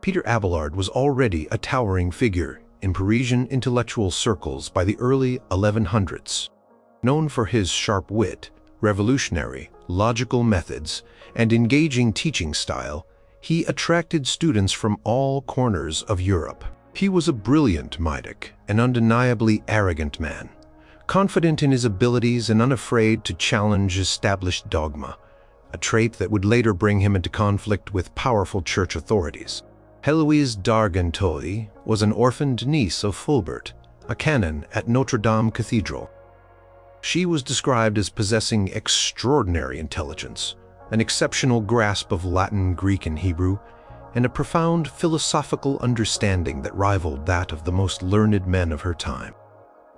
Peter Abelard was already a towering figure in Parisian intellectual circles by the early 1100s. Known for his sharp wit, revolutionary, logical methods, and engaging teaching style, he attracted students from all corners of Europe. He was a brilliant Maidic, an undeniably arrogant man, confident in his abilities and unafraid to challenge established dogma, a trait that would later bring him into conflict with powerful church authorities. Heloise d'Argenteau was an orphaned niece of Fulbert, a canon at Notre Dame Cathedral. She was described as possessing extraordinary intelligence, an exceptional grasp of Latin, Greek, and Hebrew, and a profound philosophical understanding that rivaled that of the most learned men of her time.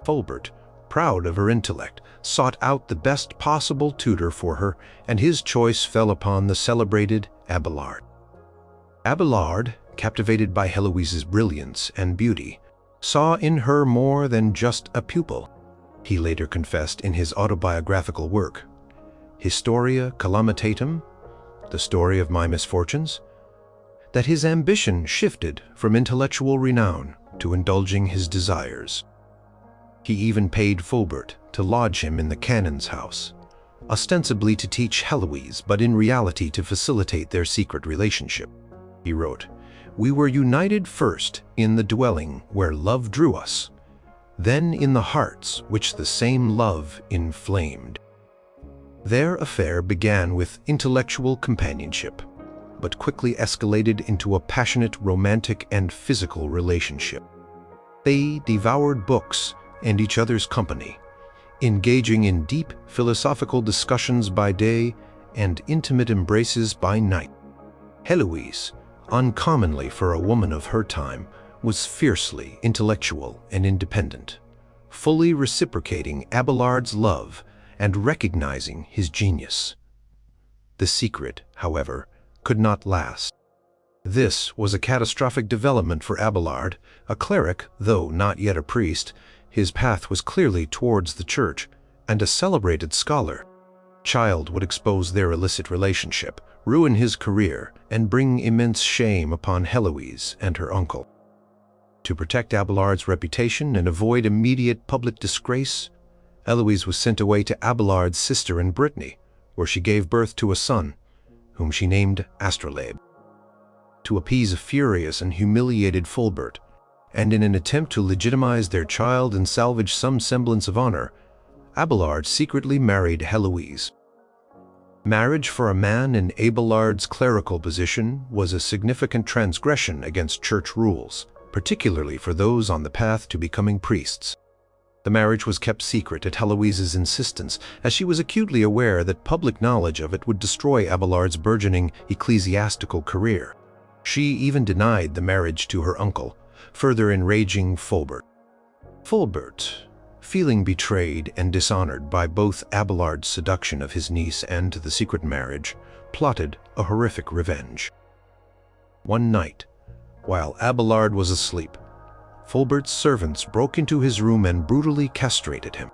Fulbert, proud of her intellect, sought out the best possible tutor for her, and his choice fell upon the celebrated Abelard. Abelard, captivated by Heloise's brilliance and beauty, saw in her more than just a pupil. He later confessed in his autobiographical work, Historia Calamitatum, The Story of My Misfortunes, that his ambition shifted from intellectual renown to indulging his desires. He even paid Fulbert to lodge him in the canon's house, ostensibly to teach Heloise, but in reality to facilitate their secret relationship. He wrote, "We were united first in the dwelling where love drew us, then in the hearts which the same love inflamed." Their affair began with intellectual companionship, but quickly escalated into a passionate romantic and physical relationship. They devoured books and each other's company, engaging in deep philosophical discussions by day and intimate embraces by night. Heloise, uncommonly for a woman of her time, was fiercely intellectual and independent, fully reciprocating Abelard's love and recognizing his genius. The secret, however, could not last. This was a catastrophic development for Abelard, a cleric, though not yet a priest. His path was clearly towards the church, and a celebrated scholar. Child would expose their illicit relationship, ruin his career, and bring immense shame upon Heloise and her uncle. To protect Abelard's reputation and avoid immediate public disgrace, Heloise was sent away to Abelard's sister in Brittany, where she gave birth to a son, whom she named Astrolabe. To appease a furious and humiliated Fulbert, and in an attempt to legitimize their child and salvage some semblance of honor, Abelard secretly married Heloise. Marriage for a man in Abelard's clerical position was a significant transgression against church rules, particularly for those on the path to becoming priests. The marriage was kept secret at Heloise's insistence, as she was acutely aware that public knowledge of it would destroy Abelard's burgeoning ecclesiastical career. She even denied the marriage to her uncle, further enraging Fulbert. Fulbert, feeling betrayed and dishonored by both Abelard's seduction of his niece and the secret marriage, plotted a horrific revenge. One night, while Abelard was asleep, Fulbert's servants broke into his room and brutally castrated him.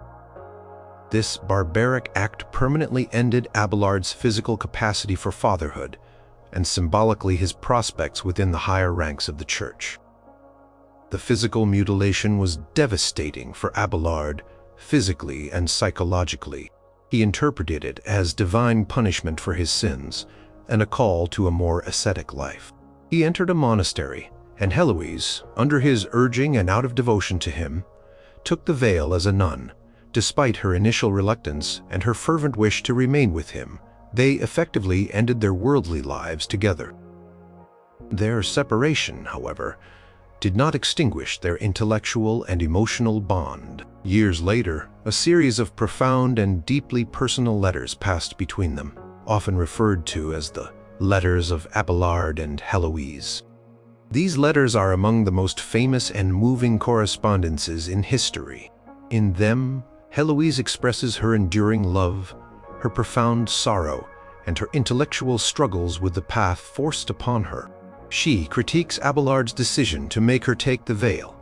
This barbaric act permanently ended Abelard's physical capacity for fatherhood, and symbolically his prospects within the higher ranks of the church. The physical mutilation was devastating for Abelard, physically and psychologically. He interpreted it as divine punishment for his sins and a call to a more ascetic life. He entered a monastery, and Heloise, under his urging and out of devotion to him, took the veil as a nun. Despite her initial reluctance and her fervent wish to remain with him, they effectively ended their worldly lives together. Their separation, however, did not extinguish their intellectual and emotional bond. Years later, a series of profound and deeply personal letters passed between them, often referred to as the Letters of Abelard and Heloise. These letters are among the most famous and moving correspondences in history. In them, Heloise expresses her enduring love, her profound sorrow, and her intellectual struggles with the path forced upon her. She critiques Abelard's decision to make her take the veil,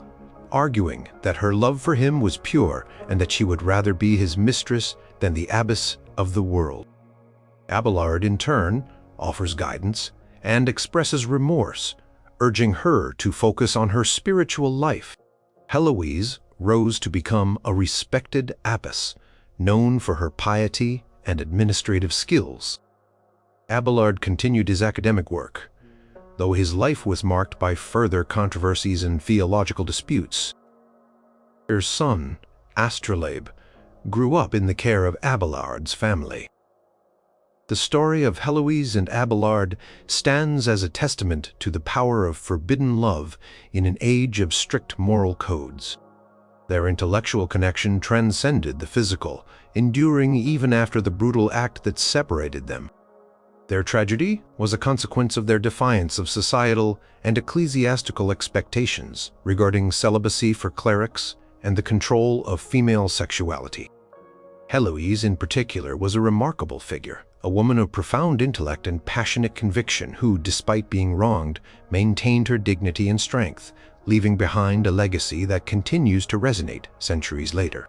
arguing that her love for him was pure and that she would rather be his mistress than the abbess of the world. Abelard, in turn, offers guidance and expresses remorse, urging her to focus on her spiritual life. Heloise rose to become a respected abbess, known for her piety and administrative skills. Abelard continued his academic work, though his life was marked by further controversies and theological disputes. Her son, Astrolabe, grew up in the care of Abelard's family. The story of Heloise and Abelard stands as a testament to the power of forbidden love in an age of strict moral codes. Their intellectual connection transcended the physical, enduring even after the brutal act that separated them. Their tragedy was a consequence of their defiance of societal and ecclesiastical expectations regarding celibacy for clerics and the control of female sexuality. Heloise, in particular, was a remarkable figure, a woman of profound intellect and passionate conviction who, despite being wronged, maintained her dignity and strength, leaving behind a legacy that continues to resonate centuries later.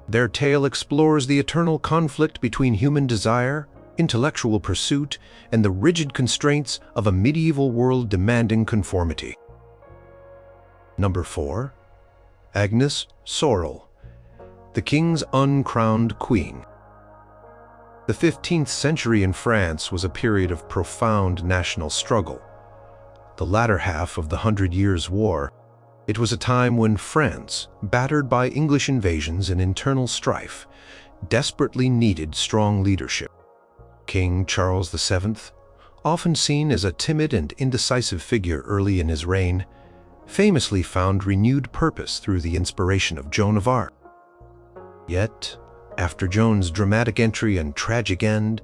Their tale explores the eternal conflict between human desire, intellectual pursuit, and the rigid constraints of a medieval world demanding conformity. Number 4. Agnes Sorel, the king's uncrowned queen. The 15th century in France was a period of profound national struggle. The latter half of the 100 Years' War, it was a time when France, battered by English invasions and internal strife, desperately needed strong leadership. King Charles VII, often seen as a timid and indecisive figure early in his reign, famously found renewed purpose through the inspiration of Joan of Arc. Yet, after Joan's dramatic entry and tragic end,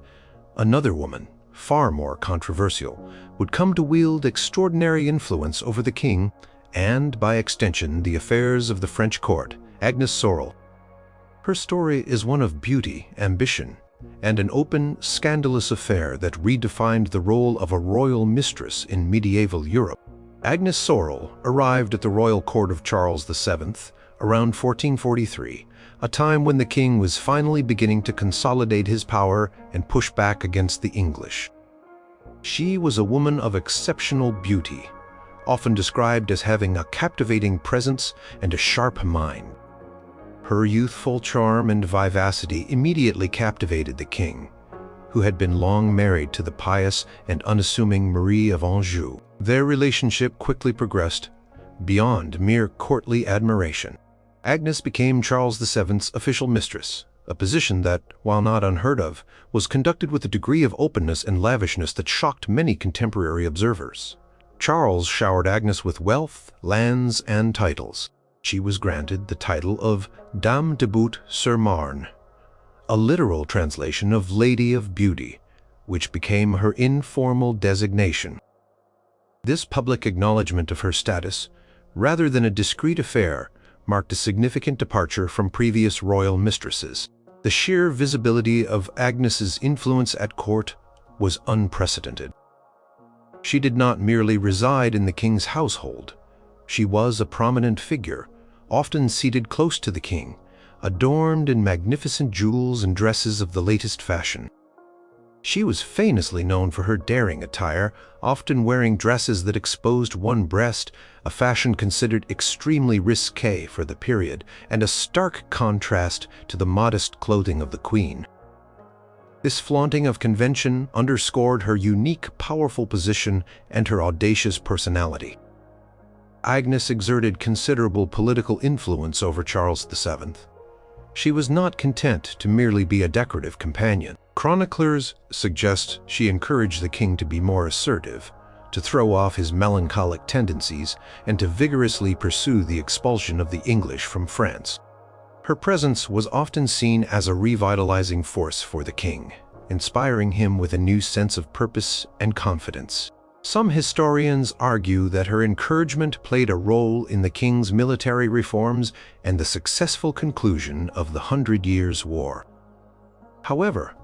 another woman, far more controversial, would come to wield extraordinary influence over the king and, by extension, the affairs of the French court, Agnes Sorel. Her story is one of beauty, ambition, and an open, scandalous affair that redefined the role of a royal mistress in medieval Europe. Agnes Sorel arrived at the royal court of Charles VII around 1443, a time when the king was finally beginning to consolidate his power and push back against the English. She was a woman of exceptional beauty, often described as having a captivating presence and a sharp mind. Her youthful charm and vivacity immediately captivated the king, who had been long married to the pious and unassuming Marie of Anjou. Their relationship quickly progressed beyond mere courtly admiration. Agnes became Charles VII's official mistress, a position that, while not unheard of, was conducted with a degree of openness and lavishness that shocked many contemporary observers. Charles showered Agnes with wealth, lands, and titles. She was granted the title of Dame de Beauté sur Marne, a literal translation of Lady of Beauty, which became her informal designation. This public acknowledgement of her status, rather than a discreet affair, marked a significant departure from previous royal mistresses. The sheer visibility of Agnes's influence at court was unprecedented. She did not merely reside in the king's household. She was a prominent figure, often seated close to the king, adorned in magnificent jewels and dresses of the latest fashion. She was famously known for her daring attire, often wearing dresses that exposed one breast, a fashion considered extremely risqué for the period, and a stark contrast to the modest clothing of the queen. This flaunting of convention underscored her unique, powerful position and her audacious personality. Agnes exerted considerable political influence over Charles VII. She was not content to merely be a decorative companion. Chroniclers suggest she encouraged the king to be more assertive, to throw off his melancholic tendencies, and to vigorously pursue the expulsion of the English from France. Her presence was often seen as a revitalizing force for the king, inspiring him with a new sense of purpose and confidence. Some historians argue that her encouragement played a role in the king's military reforms and the successful conclusion of the 100 Years' War. However,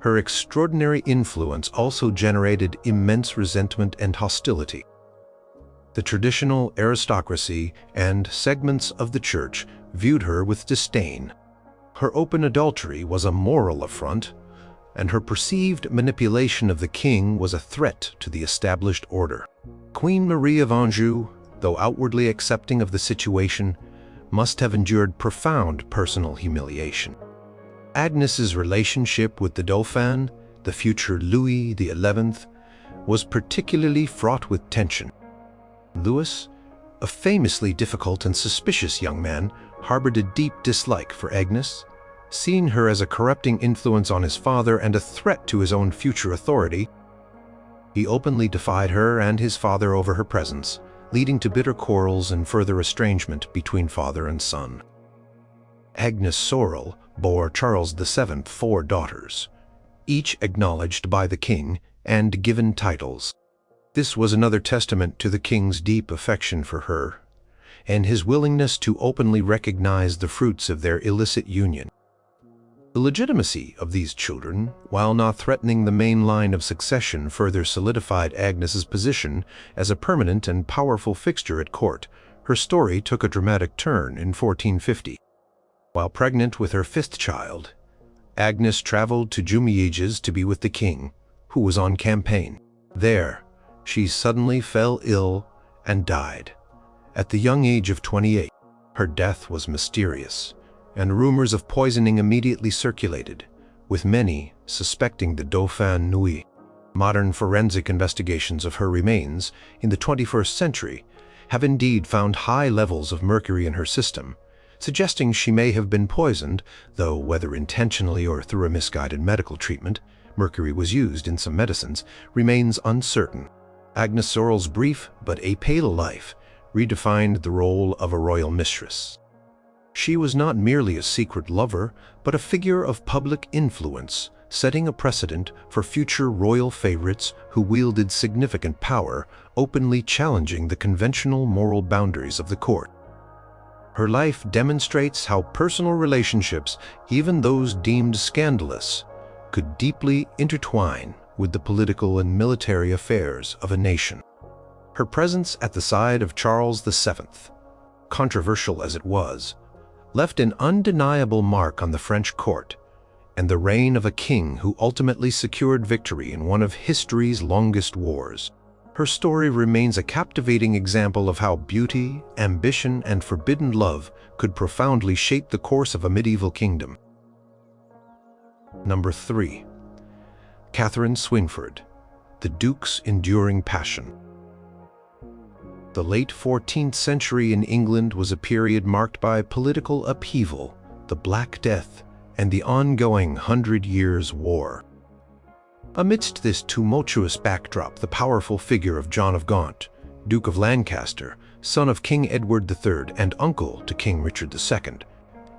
her extraordinary influence also generated immense resentment and hostility. The traditional aristocracy and segments of the church viewed her with disdain. Her open adultery was a moral affront, and her perceived manipulation of the king was a threat to the established order. Queen Marie of Anjou, though outwardly accepting of the situation, must have endured profound personal humiliation. Agnes's relationship with the Dauphin, the future Louis XI, was particularly fraught with tension. Louis, a famously difficult and suspicious young man, harbored a deep dislike for Agnes, seeing her as a corrupting influence on his father and a threat to his own future authority. He openly defied her and his father over her presence, leading to bitter quarrels and further estrangement between father and son. Agnes Sorel bore Charles VII 4 daughters, each acknowledged by the king and given titles. This was another testament to the king's deep affection for her and his willingness to openly recognize the fruits of their illicit union. The legitimacy of these children, while not threatening the main line of succession, further solidified Agnes's position as a permanent and powerful fixture at court. Her story took a dramatic turn in 1450. While pregnant with her 5th child, Agnes traveled to Jumièges to be with the king, who was on campaign. There, she suddenly fell ill and died. At the young age of 28, her death was mysterious, and rumors of poisoning immediately circulated, with many suspecting the Dauphin Nuit. Modern forensic investigations of her remains in the 21st century have indeed found high levels of mercury in her system, suggesting she may have been poisoned, though whether intentionally or through a misguided medical treatment, mercury was used in some medicines, remains uncertain. Agnes Sorel's brief but apace life redefined the role of a royal mistress. She was not merely a secret lover, but a figure of public influence, setting a precedent for future royal favorites who wielded significant power, openly challenging the conventional moral boundaries of the court. Her life demonstrates how personal relationships, even those deemed scandalous, could deeply intertwine with the political and military affairs of a nation. Her presence at the side of Charles VII, controversial as it was, left an undeniable mark on the French court and the reign of a king who ultimately secured victory in one of history's longest wars. Her story remains a captivating example of how beauty, ambition, and forbidden love could profoundly shape the course of a medieval kingdom. Number 3. Catherine Swynford, the Duke's enduring passion. The late 14th century in England was a period marked by political upheaval, the Black Death, and the ongoing 100 Years' War. Amidst this tumultuous backdrop, the powerful figure of John of Gaunt, Duke of Lancaster, son of King Edward III and uncle to King Richard II,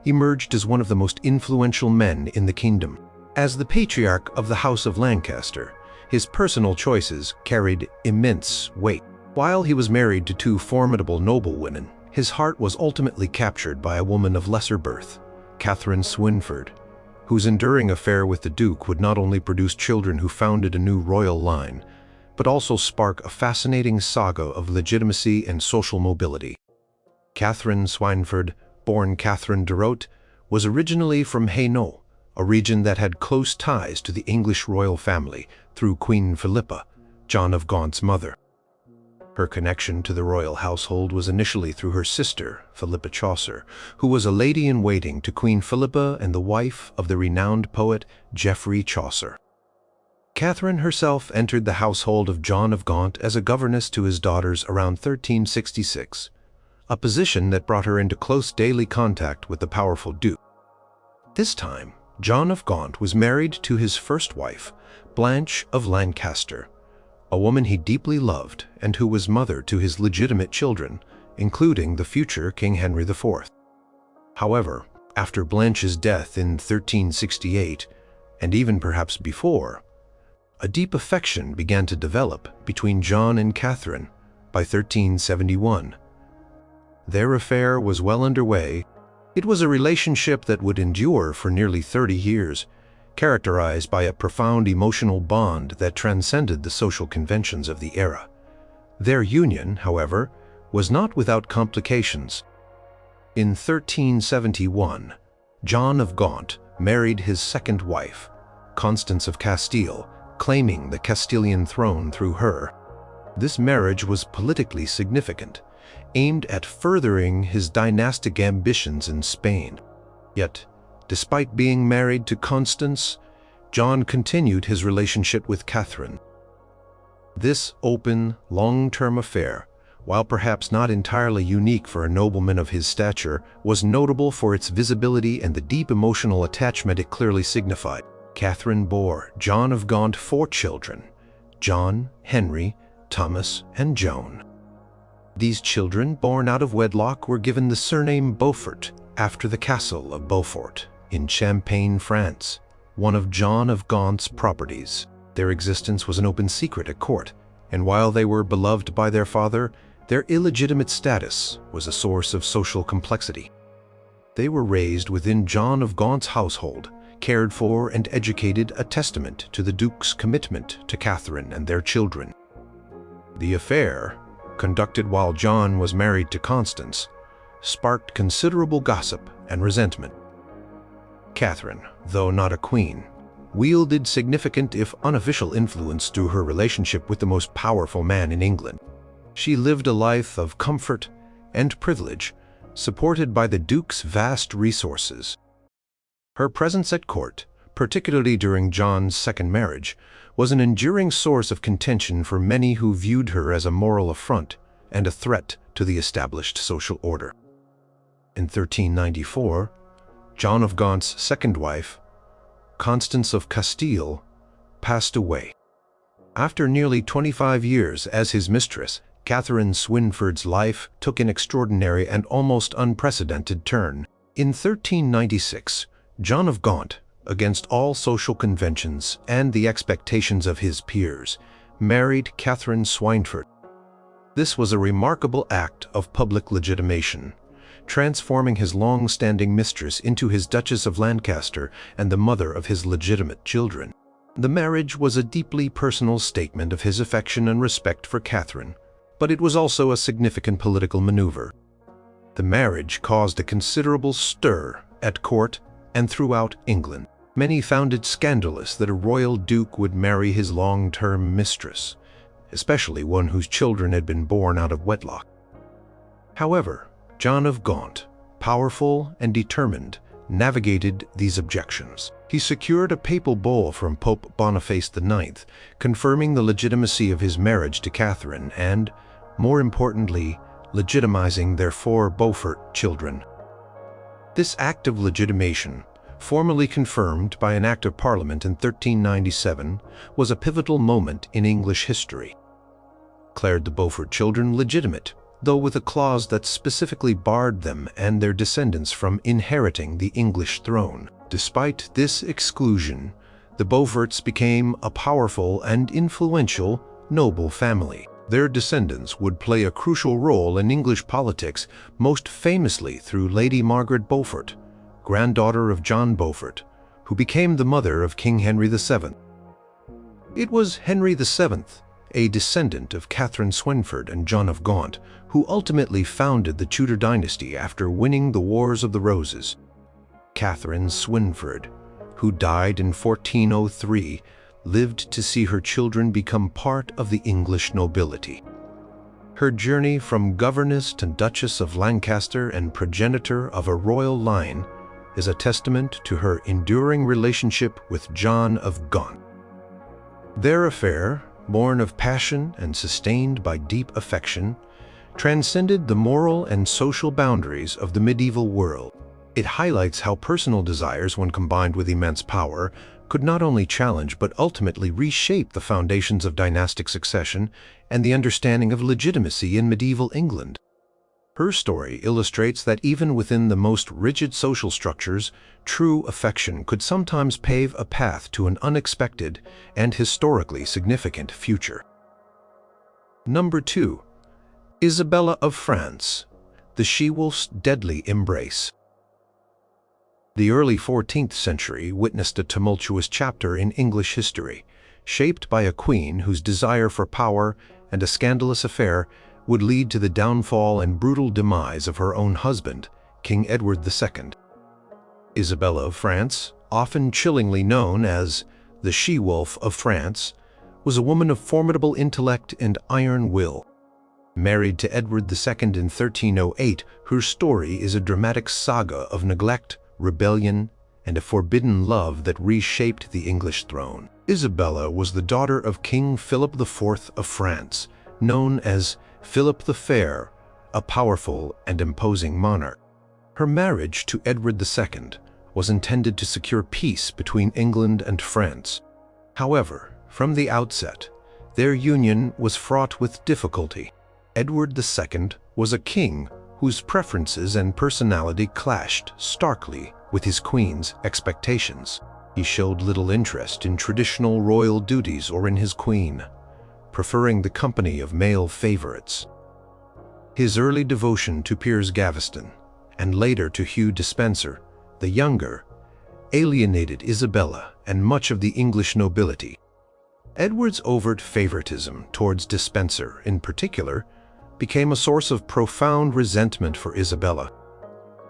emerged as one of the most influential men in the kingdom. As the patriarch of the House of Lancaster, his personal choices carried immense weight. While he was married to two formidable noblewomen, his heart was ultimately captured by a woman of lesser birth, Catherine Swynford, whose enduring affair with the Duke would not only produce children who founded a new royal line, but also spark a fascinating saga of legitimacy and social mobility. Catherine Swynford, born Catherine de Rote, was originally from Hainaut, a region that had close ties to the English royal family through Queen Philippa, John of Gaunt's mother. Her connection to the royal household was initially through her sister, Philippa Chaucer, who was a lady-in-waiting to Queen Philippa and the wife of the renowned poet Geoffrey Chaucer. Catherine herself entered the household of John of Gaunt as a governess to his daughters around 1366, a position that brought her into close daily contact with the powerful Duke. This time, John of Gaunt was married to his first wife, Blanche of Lancaster, a woman he deeply loved and who was mother to his legitimate children, including the future King Henry IV. However, after Blanche's death in 1368, and even perhaps before, a deep affection began to develop between John and Catherine by 1371. Their affair was well underway. It was a relationship that would endure for nearly 30 years, characterized by a profound emotional bond that transcended the social conventions of the era. Their union, however, was not without complications. In 1371, John of Gaunt married his second wife, Constance of Castile, claiming the Castilian throne through her. This marriage was politically significant, aimed at furthering his dynastic ambitions in Spain. Yet, despite being married to Constance, John continued his relationship with Catherine. This open, long-term affair, while perhaps not entirely unique for a nobleman of his stature, was notable for its visibility and the deep emotional attachment it clearly signified. Catherine bore John of Gaunt 4 children: John, Henry, Thomas, and Joan. These children, born out of wedlock, were given the surname Beaufort after the castle of Beaufort in Champagne, France, one of John of Gaunt's properties. Their existence was an open secret at court, and while they were beloved by their father, their illegitimate status was a source of social complexity. They were raised within John of Gaunt's household, cared for and educated, a testament to the Duke's commitment to Catherine and their children. The affair, conducted while John was married to Constance, sparked considerable gossip and resentment. Catherine, though not a queen, wielded significant if unofficial influence through her relationship with the most powerful man in England. She lived a life of comfort and privilege, supported by the Duke's vast resources. Her presence at court, particularly during John's second marriage, was an enduring source of contention for many who viewed her as a moral affront and a threat to the established social order. In 1394, John of Gaunt's second wife, Constance of Castile, passed away. After nearly 25 years as his mistress, Catherine Swynford's life took an extraordinary and almost unprecedented turn. In 1396, John of Gaunt, against all social conventions and the expectations of his peers, married Catherine Swynford. This was a remarkable act of public legitimation, transforming his long-standing mistress into his Duchess of Lancaster and the mother of his legitimate children. The marriage was a deeply personal statement of his affection and respect for Catherine, but it was also a significant political maneuver. The marriage caused a considerable stir at court and throughout England. Many found it scandalous that a royal duke would marry his long-term mistress, especially one whose children had been born out of wedlock. However, John of Gaunt, powerful and determined, navigated these objections. He secured a papal bull from Pope Boniface IX, confirming the legitimacy of his marriage to Catherine and, more importantly, legitimizing their 4 Beaufort children. This act of legitimation, formally confirmed by an Act of Parliament in 1397, was a pivotal moment in English history. Declared the Beaufort children legitimate, though with a clause that specifically barred them and their descendants from inheriting the English throne. Despite this exclusion, the Beauforts became a powerful and influential noble family. Their descendants would play a crucial role in English politics, most famously through Lady Margaret Beaufort, granddaughter of John Beaufort, who became the mother of King Henry VII. It was Henry VII, a descendant of Catherine Swynford and John of Gaunt, who ultimately founded the Tudor dynasty after winning the Wars of the Roses. Catherine Swynford, who died in 1403, lived to see her children become part of the English nobility. Her journey from governess to Duchess of Lancaster and progenitor of a royal line is a testament to her enduring relationship with John of Gaunt. Their affair, born of passion and sustained by deep affection, transcended the moral and social boundaries of the medieval world. It highlights how personal desires, when combined with immense power, could not only challenge but ultimately reshape the foundations of dynastic succession and the understanding of legitimacy in medieval England. Her story illustrates that even within the most rigid social structures, true affection could sometimes pave a path to an unexpected and historically significant future. Number 2. Isabella of France, the she-wolf's deadly embrace. The early 14th century witnessed a tumultuous chapter in English history, shaped by a queen whose desire for power and a scandalous affair would lead to the downfall and brutal demise of her own husband, King Edward II. Isabella of France, often chillingly known as the She-Wolf of France, was a woman of formidable intellect and iron will. Married to Edward II in 1308, her story is a dramatic saga of neglect, rebellion, and a forbidden love that reshaped the English throne. Isabella was the daughter of King Philip IV of France, known as Philip the Fair, a powerful and imposing monarch. Her marriage to Edward II was intended to secure peace between England and France. However, from the outset, their union was fraught with difficulty. Edward II was a king whose preferences and personality clashed starkly with his queen's expectations. He showed little interest in traditional royal duties or in his queen, preferring the company of male favorites. His early devotion to Piers Gaveston, and later to Hugh Despencer, the younger, alienated Isabella and much of the English nobility. Edward's overt favoritism towards Despencer, in particular, became a source of profound resentment for Isabella.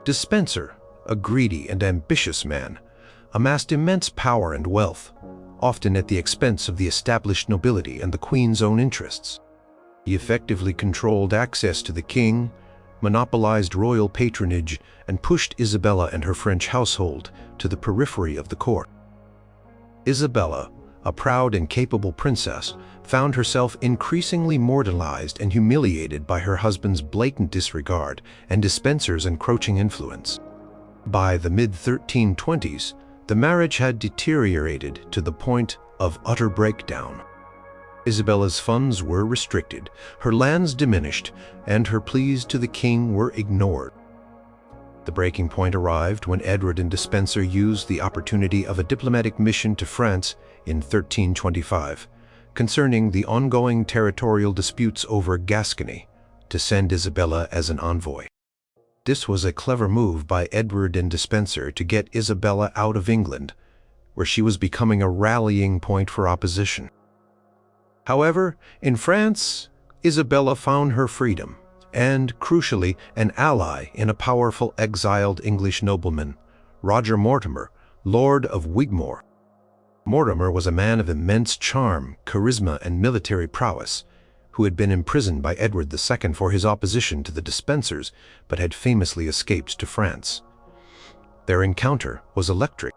Despencer, a greedy and ambitious man, amassed immense power and wealth, often at the expense of the established nobility and the Queen's own interests. He effectively controlled access to the king, monopolized royal patronage, and pushed Isabella and her French household to the periphery of the court. Isabella, a proud and capable princess, found herself increasingly mortalized and humiliated by her husband's blatant disregard and Despencer's encroaching influence. By the mid-1320s, the marriage had deteriorated to the point of utter breakdown. Isabella's funds were restricted, her lands diminished, and her pleas to the king were ignored. The breaking point arrived when Edward and Despencer used the opportunity of a diplomatic mission to France in 1325, concerning the ongoing territorial disputes over Gascony, to send Isabella as an envoy. This was a clever move by Edward and Despencer to get Isabella out of England, where she was becoming a rallying point for opposition. However, in France, Isabella found her freedom, and, crucially, an ally in a powerful exiled English nobleman, Roger Mortimer, Lord of Wigmore. Mortimer was a man of immense charm, charisma, and military prowess, who had been imprisoned by Edward II for his opposition to the Despensers, but had famously escaped to France. Their encounter was electric.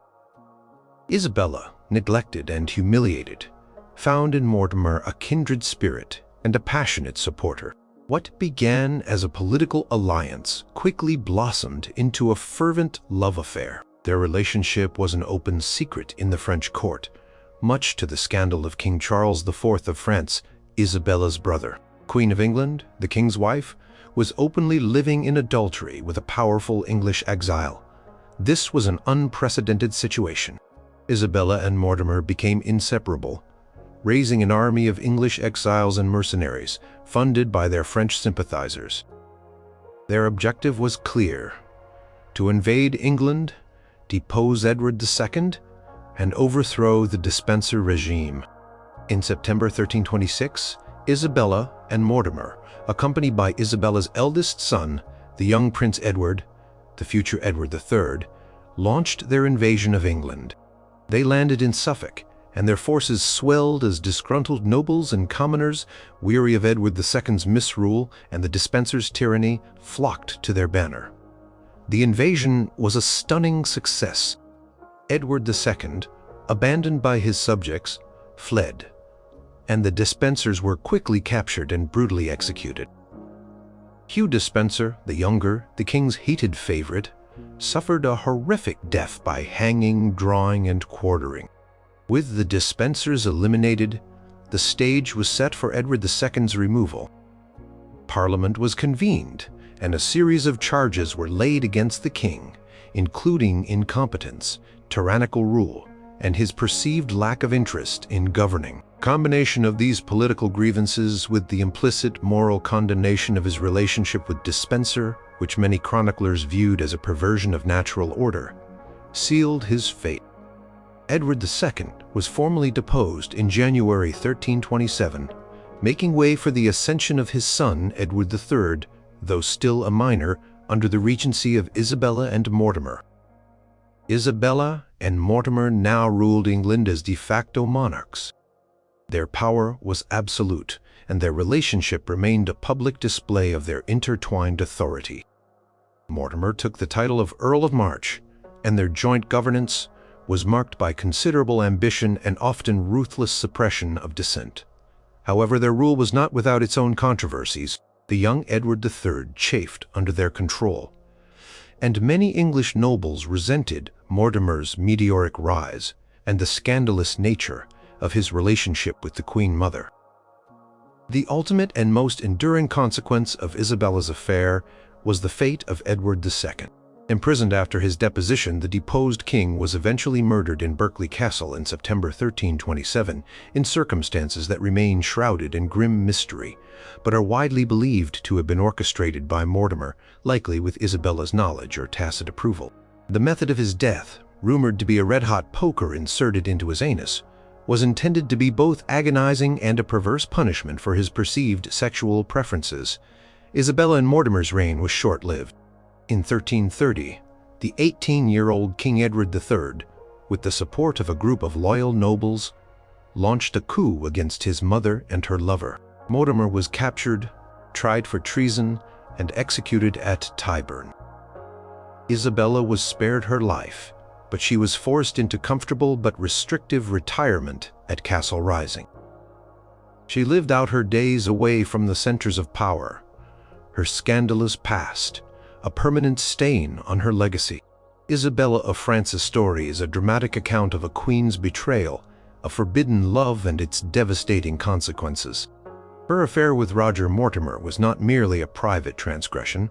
Isabella, neglected and humiliated, found in Mortimer a kindred spirit and a passionate supporter. What began as a political alliance quickly blossomed into a fervent love affair. Their relationship was an open secret in the French court, much to the scandal of King Charles IV of France, Isabella's brother. Queen of England, the king's wife, was openly living in adultery with a powerful English exile. This was an unprecedented situation. Isabella and Mortimer became inseparable, raising an army of English exiles and mercenaries, funded by their French sympathizers. Their objective was clear: to invade England, depose Edward II, and overthrow the Despenser regime. In September 1326, Isabella and Mortimer, accompanied by Isabella's eldest son, the young Prince Edward, the future Edward III, launched their invasion of England. They landed in Suffolk, and their forces swelled as disgruntled nobles and commoners, weary of Edward II's misrule and the Despensers' tyranny, flocked to their banner. The invasion was a stunning success. Edward II, abandoned by his subjects, fled, and the Despensers were quickly captured and brutally executed. Hugh Despenser, the younger, the king's hated favorite, suffered a horrific death by hanging, drawing, and quartering. With the Despensers eliminated, the stage was set for Edward II's removal. Parliament was convened, and a series of charges were laid against the king, including incompetence, tyrannical rule, and his perceived lack of interest in governing. Combination of these political grievances with the implicit moral condemnation of his relationship with Despenser, which many chroniclers viewed as a perversion of natural order, sealed his fate. Edward II was formally deposed in January 1327, making way for the ascension of his son Edward III, though still a minor, under the regency of Isabella and Mortimer. Isabella and Mortimer now ruled England as de facto monarchs. Their power was absolute, and their relationship remained a public display of their intertwined authority. Mortimer took the title of Earl of March, and their joint governance was marked by considerable ambition and often ruthless suppression of dissent. However, their rule was not without its own controversies. The young Edward III chafed under their control, and many English nobles resented Mortimer's meteoric rise and the scandalous nature of his relationship with the Queen Mother. The ultimate and most enduring consequence of Isabella's affair was the fate of Edward II. Imprisoned after his deposition, the deposed king was eventually murdered in Berkeley Castle in September 1327 in circumstances that remain shrouded in grim mystery, but are widely believed to have been orchestrated by Mortimer, likely with Isabella's knowledge or tacit approval. The method of his death, rumored to be a red-hot poker inserted into his anus, was intended to be both agonizing and a perverse punishment for his perceived sexual preferences. Isabella and Mortimer's reign was short-lived. In 1330, the 18-year-old King Edward III, with the support of a group of loyal nobles, launched a coup against his mother and her lover. Mortimer was captured, tried for treason, and executed at Tyburn. Isabella was spared her life, but she was forced into comfortable but restrictive retirement at Castle Rising. She lived out her days away from the centers of power, her scandalous past a permanent stain on her legacy. Isabella of France's story is a dramatic account of a queen's betrayal, a forbidden love, and its devastating consequences. Her affair with Roger Mortimer was not merely a private transgression.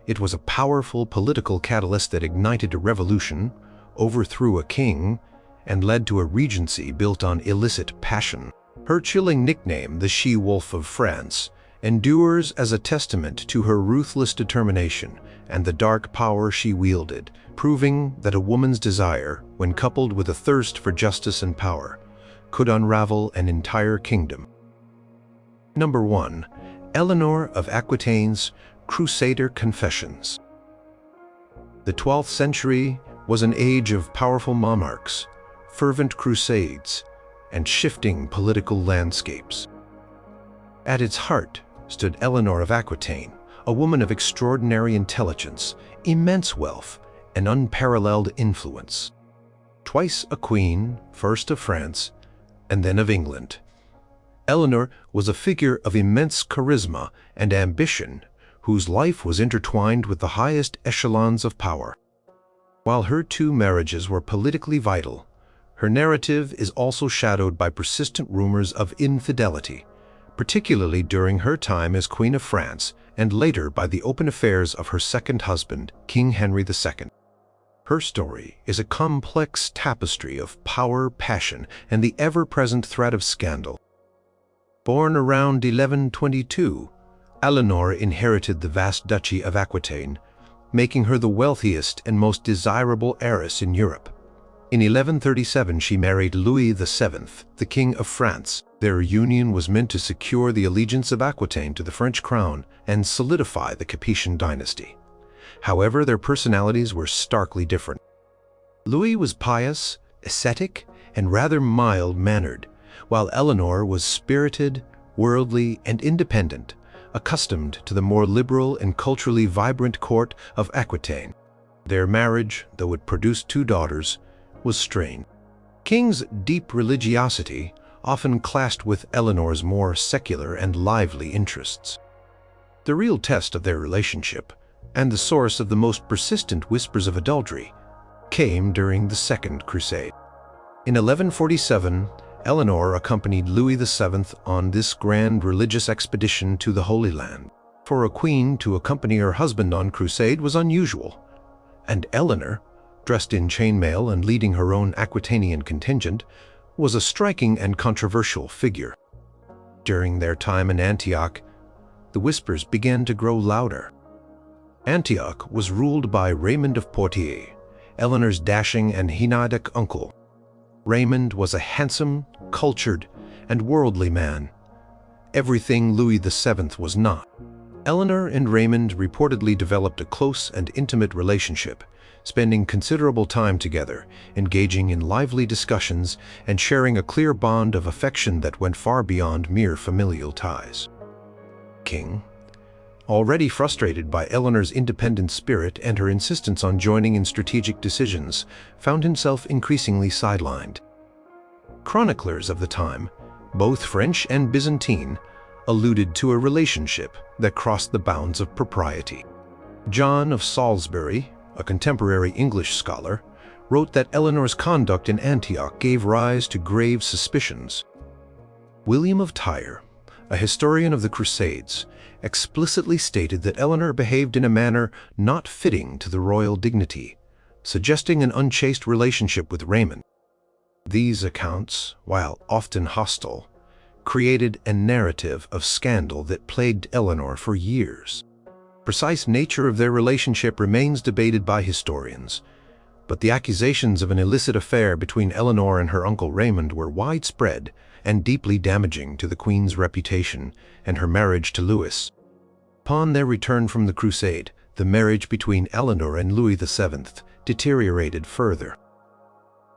It was a powerful political catalyst that ignited a revolution, overthrew a king, and led to a regency built on illicit passion. Her chilling nickname, the She-Wolf of France, endures as a testament to her ruthless determination and the dark power she wielded, proving that a woman's desire, when coupled with a thirst for justice and power, could unravel an entire kingdom. Number 1. Eleanor of Aquitaine's Crusader Confessions. The 12th century was an age of powerful monarchs, fervent crusades, and shifting political landscapes. At its heart stood Eleanor of Aquitaine, a woman of extraordinary intelligence, immense wealth, and unparalleled influence. Twice a queen, first of France and then of England, Eleanor was a figure of immense charisma and ambition, whose life was intertwined with the highest echelons of power. While her two marriages were politically vital, her narrative is also shadowed by persistent rumors of infidelity, particularly during her time as Queen of France and later by the open affairs of her second husband, King Henry II. Her story is a complex tapestry of power, passion, and the ever-present threat of scandal. Born around 1122, Eleanor inherited the vast Duchy of Aquitaine, making her the wealthiest and most desirable heiress in Europe. In 1137, she married Louis VII, the King of France. Their union was meant to secure the allegiance of Aquitaine to the French crown and solidify the Capetian dynasty. However, their personalities were starkly different. Louis was pious, ascetic, and rather mild-mannered, while Eleanor was spirited, worldly, and independent, accustomed to the more liberal and culturally vibrant court of Aquitaine. Their marriage, though it produced two daughters, was strained. King's deep religiosity often clashed with Eleanor's more secular and lively interests. The real test of their relationship, and the source of the most persistent whispers of adultery, came during the Second Crusade. In 1147, Eleanor accompanied Louis VII on this grand religious expedition to the Holy Land. For a queen to accompany her husband on crusade was unusual, and Eleanor, dressed in chainmail and leading her own Aquitanian contingent, was a striking and controversial figure. During their time in Antioch, the whispers began to grow louder. Antioch was ruled by Raymond of Poitiers, Eleanor's dashing and Henadic uncle. Raymond was a handsome, cultured, and worldly man, everything Louis VII was not. Eleanor and Raymond reportedly developed a close and intimate relationship, spending considerable time together, engaging in lively discussions, and sharing a clear bond of affection that went far beyond mere familial ties. King, already frustrated by Eleanor's independent spirit and her insistence on joining in strategic decisions, found himself increasingly sidelined. Chroniclers of the time, both French and Byzantine, alluded to a relationship that crossed the bounds of propriety. John of Salisbury, a contemporary English scholar, wrote that Eleanor's conduct in Antioch gave rise to grave suspicions. William of Tyre, a historian of the Crusades, explicitly stated that Eleanor behaved in a manner not fitting to the royal dignity, suggesting an unchaste relationship with Raymond. These accounts, while often hostile, created a narrative of scandal that plagued Eleanor for years. The precise nature of their relationship remains debated by historians, but the accusations of an illicit affair between Eleanor and her uncle Raymond were widespread and deeply damaging to the Queen's reputation and her marriage to Louis. Upon their return from the crusade, the marriage between Eleanor and Louis VII deteriorated further.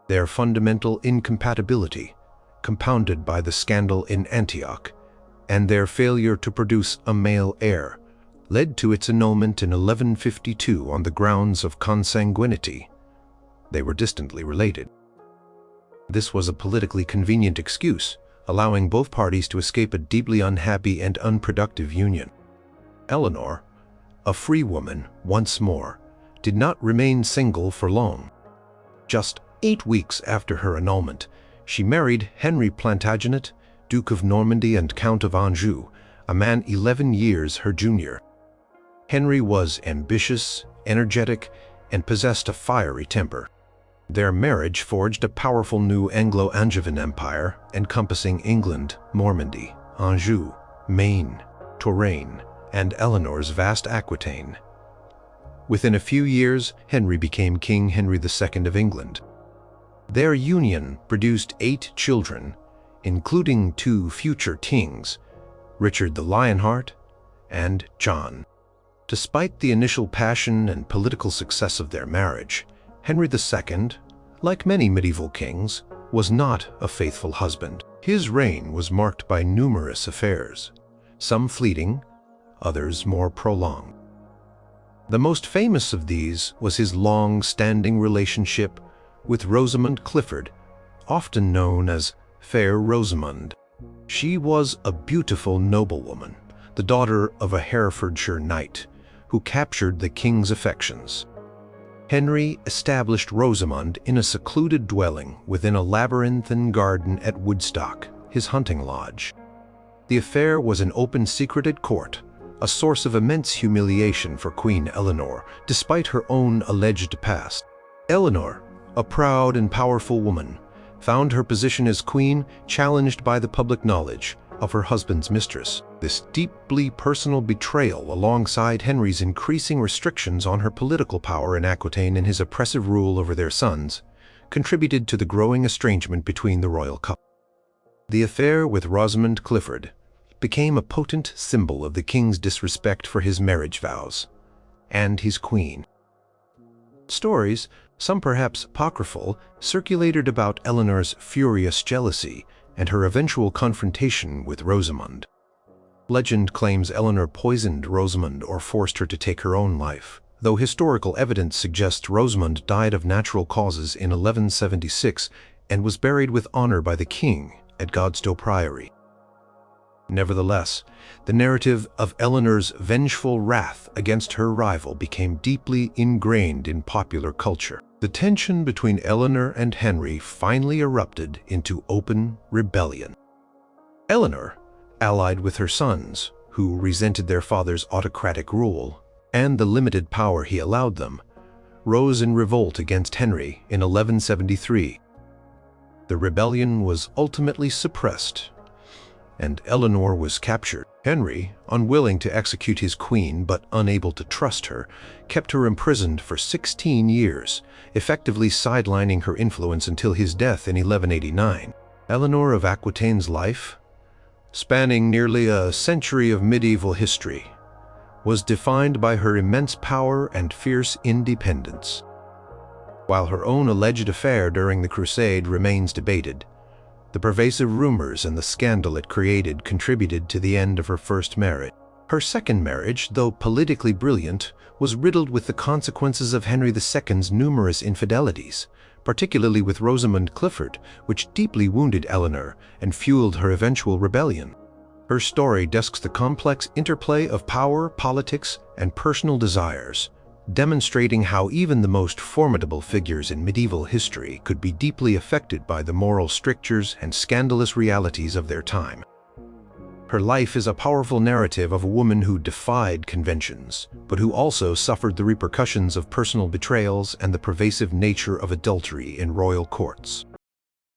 Their fundamental incompatibility, compounded by the scandal in Antioch, and their failure to produce a male heir, led to its annulment in 1152 on the grounds of consanguinity. They were distantly related. This was a politically convenient excuse, allowing both parties to escape a deeply unhappy and unproductive union. Eleanor, a free woman once more, did not remain single for long. Just 8 weeks after her annulment, she married Henry Plantagenet, Duke of Normandy and Count of Anjou, a man 11 years her junior. Henry was ambitious, energetic, and possessed a fiery temper. Their marriage forged a powerful new Anglo-Angevin empire encompassing England, Normandy, Anjou, Maine, Touraine, and Eleanor's vast Aquitaine. Within a few years, Henry became King Henry II of England. Their union produced 8 children, including 2 future kings, Richard the Lionheart and John. Despite the initial passion and political success of their marriage, Henry II, like many medieval kings, was not a faithful husband. His reign was marked by numerous affairs, some fleeting, others more prolonged. The most famous of these was his long-standing relationship with Rosamund Clifford, often known as Fair Rosamund. She was a beautiful noblewoman, the daughter of a Herefordshire knight, who captured the king's affections. Henry established Rosamund in a secluded dwelling within a labyrinthine garden at Woodstock, his hunting lodge. The affair was an open secret at court, a source of immense humiliation for Queen Eleanor, despite her own alleged past. Eleanor, a proud and powerful woman, found her position as queen challenged by the public knowledge of her husband's mistress. This deeply personal betrayal, alongside Henry's increasing restrictions on her political power in Aquitaine and his oppressive rule over their sons, contributed to the growing estrangement between the royal couple. The affair with Rosamund Clifford became a potent symbol of the king's disrespect for his marriage vows and his queen. Stories, some perhaps apocryphal, circulated about Eleanor's furious jealousy and her eventual confrontation with Rosamund. Legend claims Eleanor poisoned Rosamund or forced her to take her own life, though historical evidence suggests Rosamund died of natural causes in 1176 and was buried with honor by the king at Godstow Priory. Nevertheless, the narrative of Eleanor's vengeful wrath against her rival became deeply ingrained in popular culture. The tension between Eleanor and Henry finally erupted into open rebellion. Eleanor, allied with her sons, who resented their father's autocratic rule and the limited power he allowed them, rose in revolt against Henry in 1173. The rebellion was ultimately suppressed, and Eleanor was captured. Henry, unwilling to execute his queen but unable to trust her, kept her imprisoned for 16 years, effectively sidelining her influence until his death in 1189. Eleanor of Aquitaine's life, spanning nearly a century of medieval history, was defined by her immense power and fierce independence. While her own alleged affair during the Crusade remains debated, the pervasive rumors and the scandal it created contributed to the end of her first marriage. Her second marriage, though politically brilliant, was riddled with the consequences of Henry II's numerous infidelities, particularly with Rosamund Clifford, which deeply wounded Eleanor and fueled her eventual rebellion. Her story describes the complex interplay of power, politics, and personal desires, demonstrating how even the most formidable figures in medieval history could be deeply affected by the moral strictures and scandalous realities of their time. Her life is a powerful narrative of a woman who defied conventions, but who also suffered the repercussions of personal betrayals and the pervasive nature of adultery in royal courts.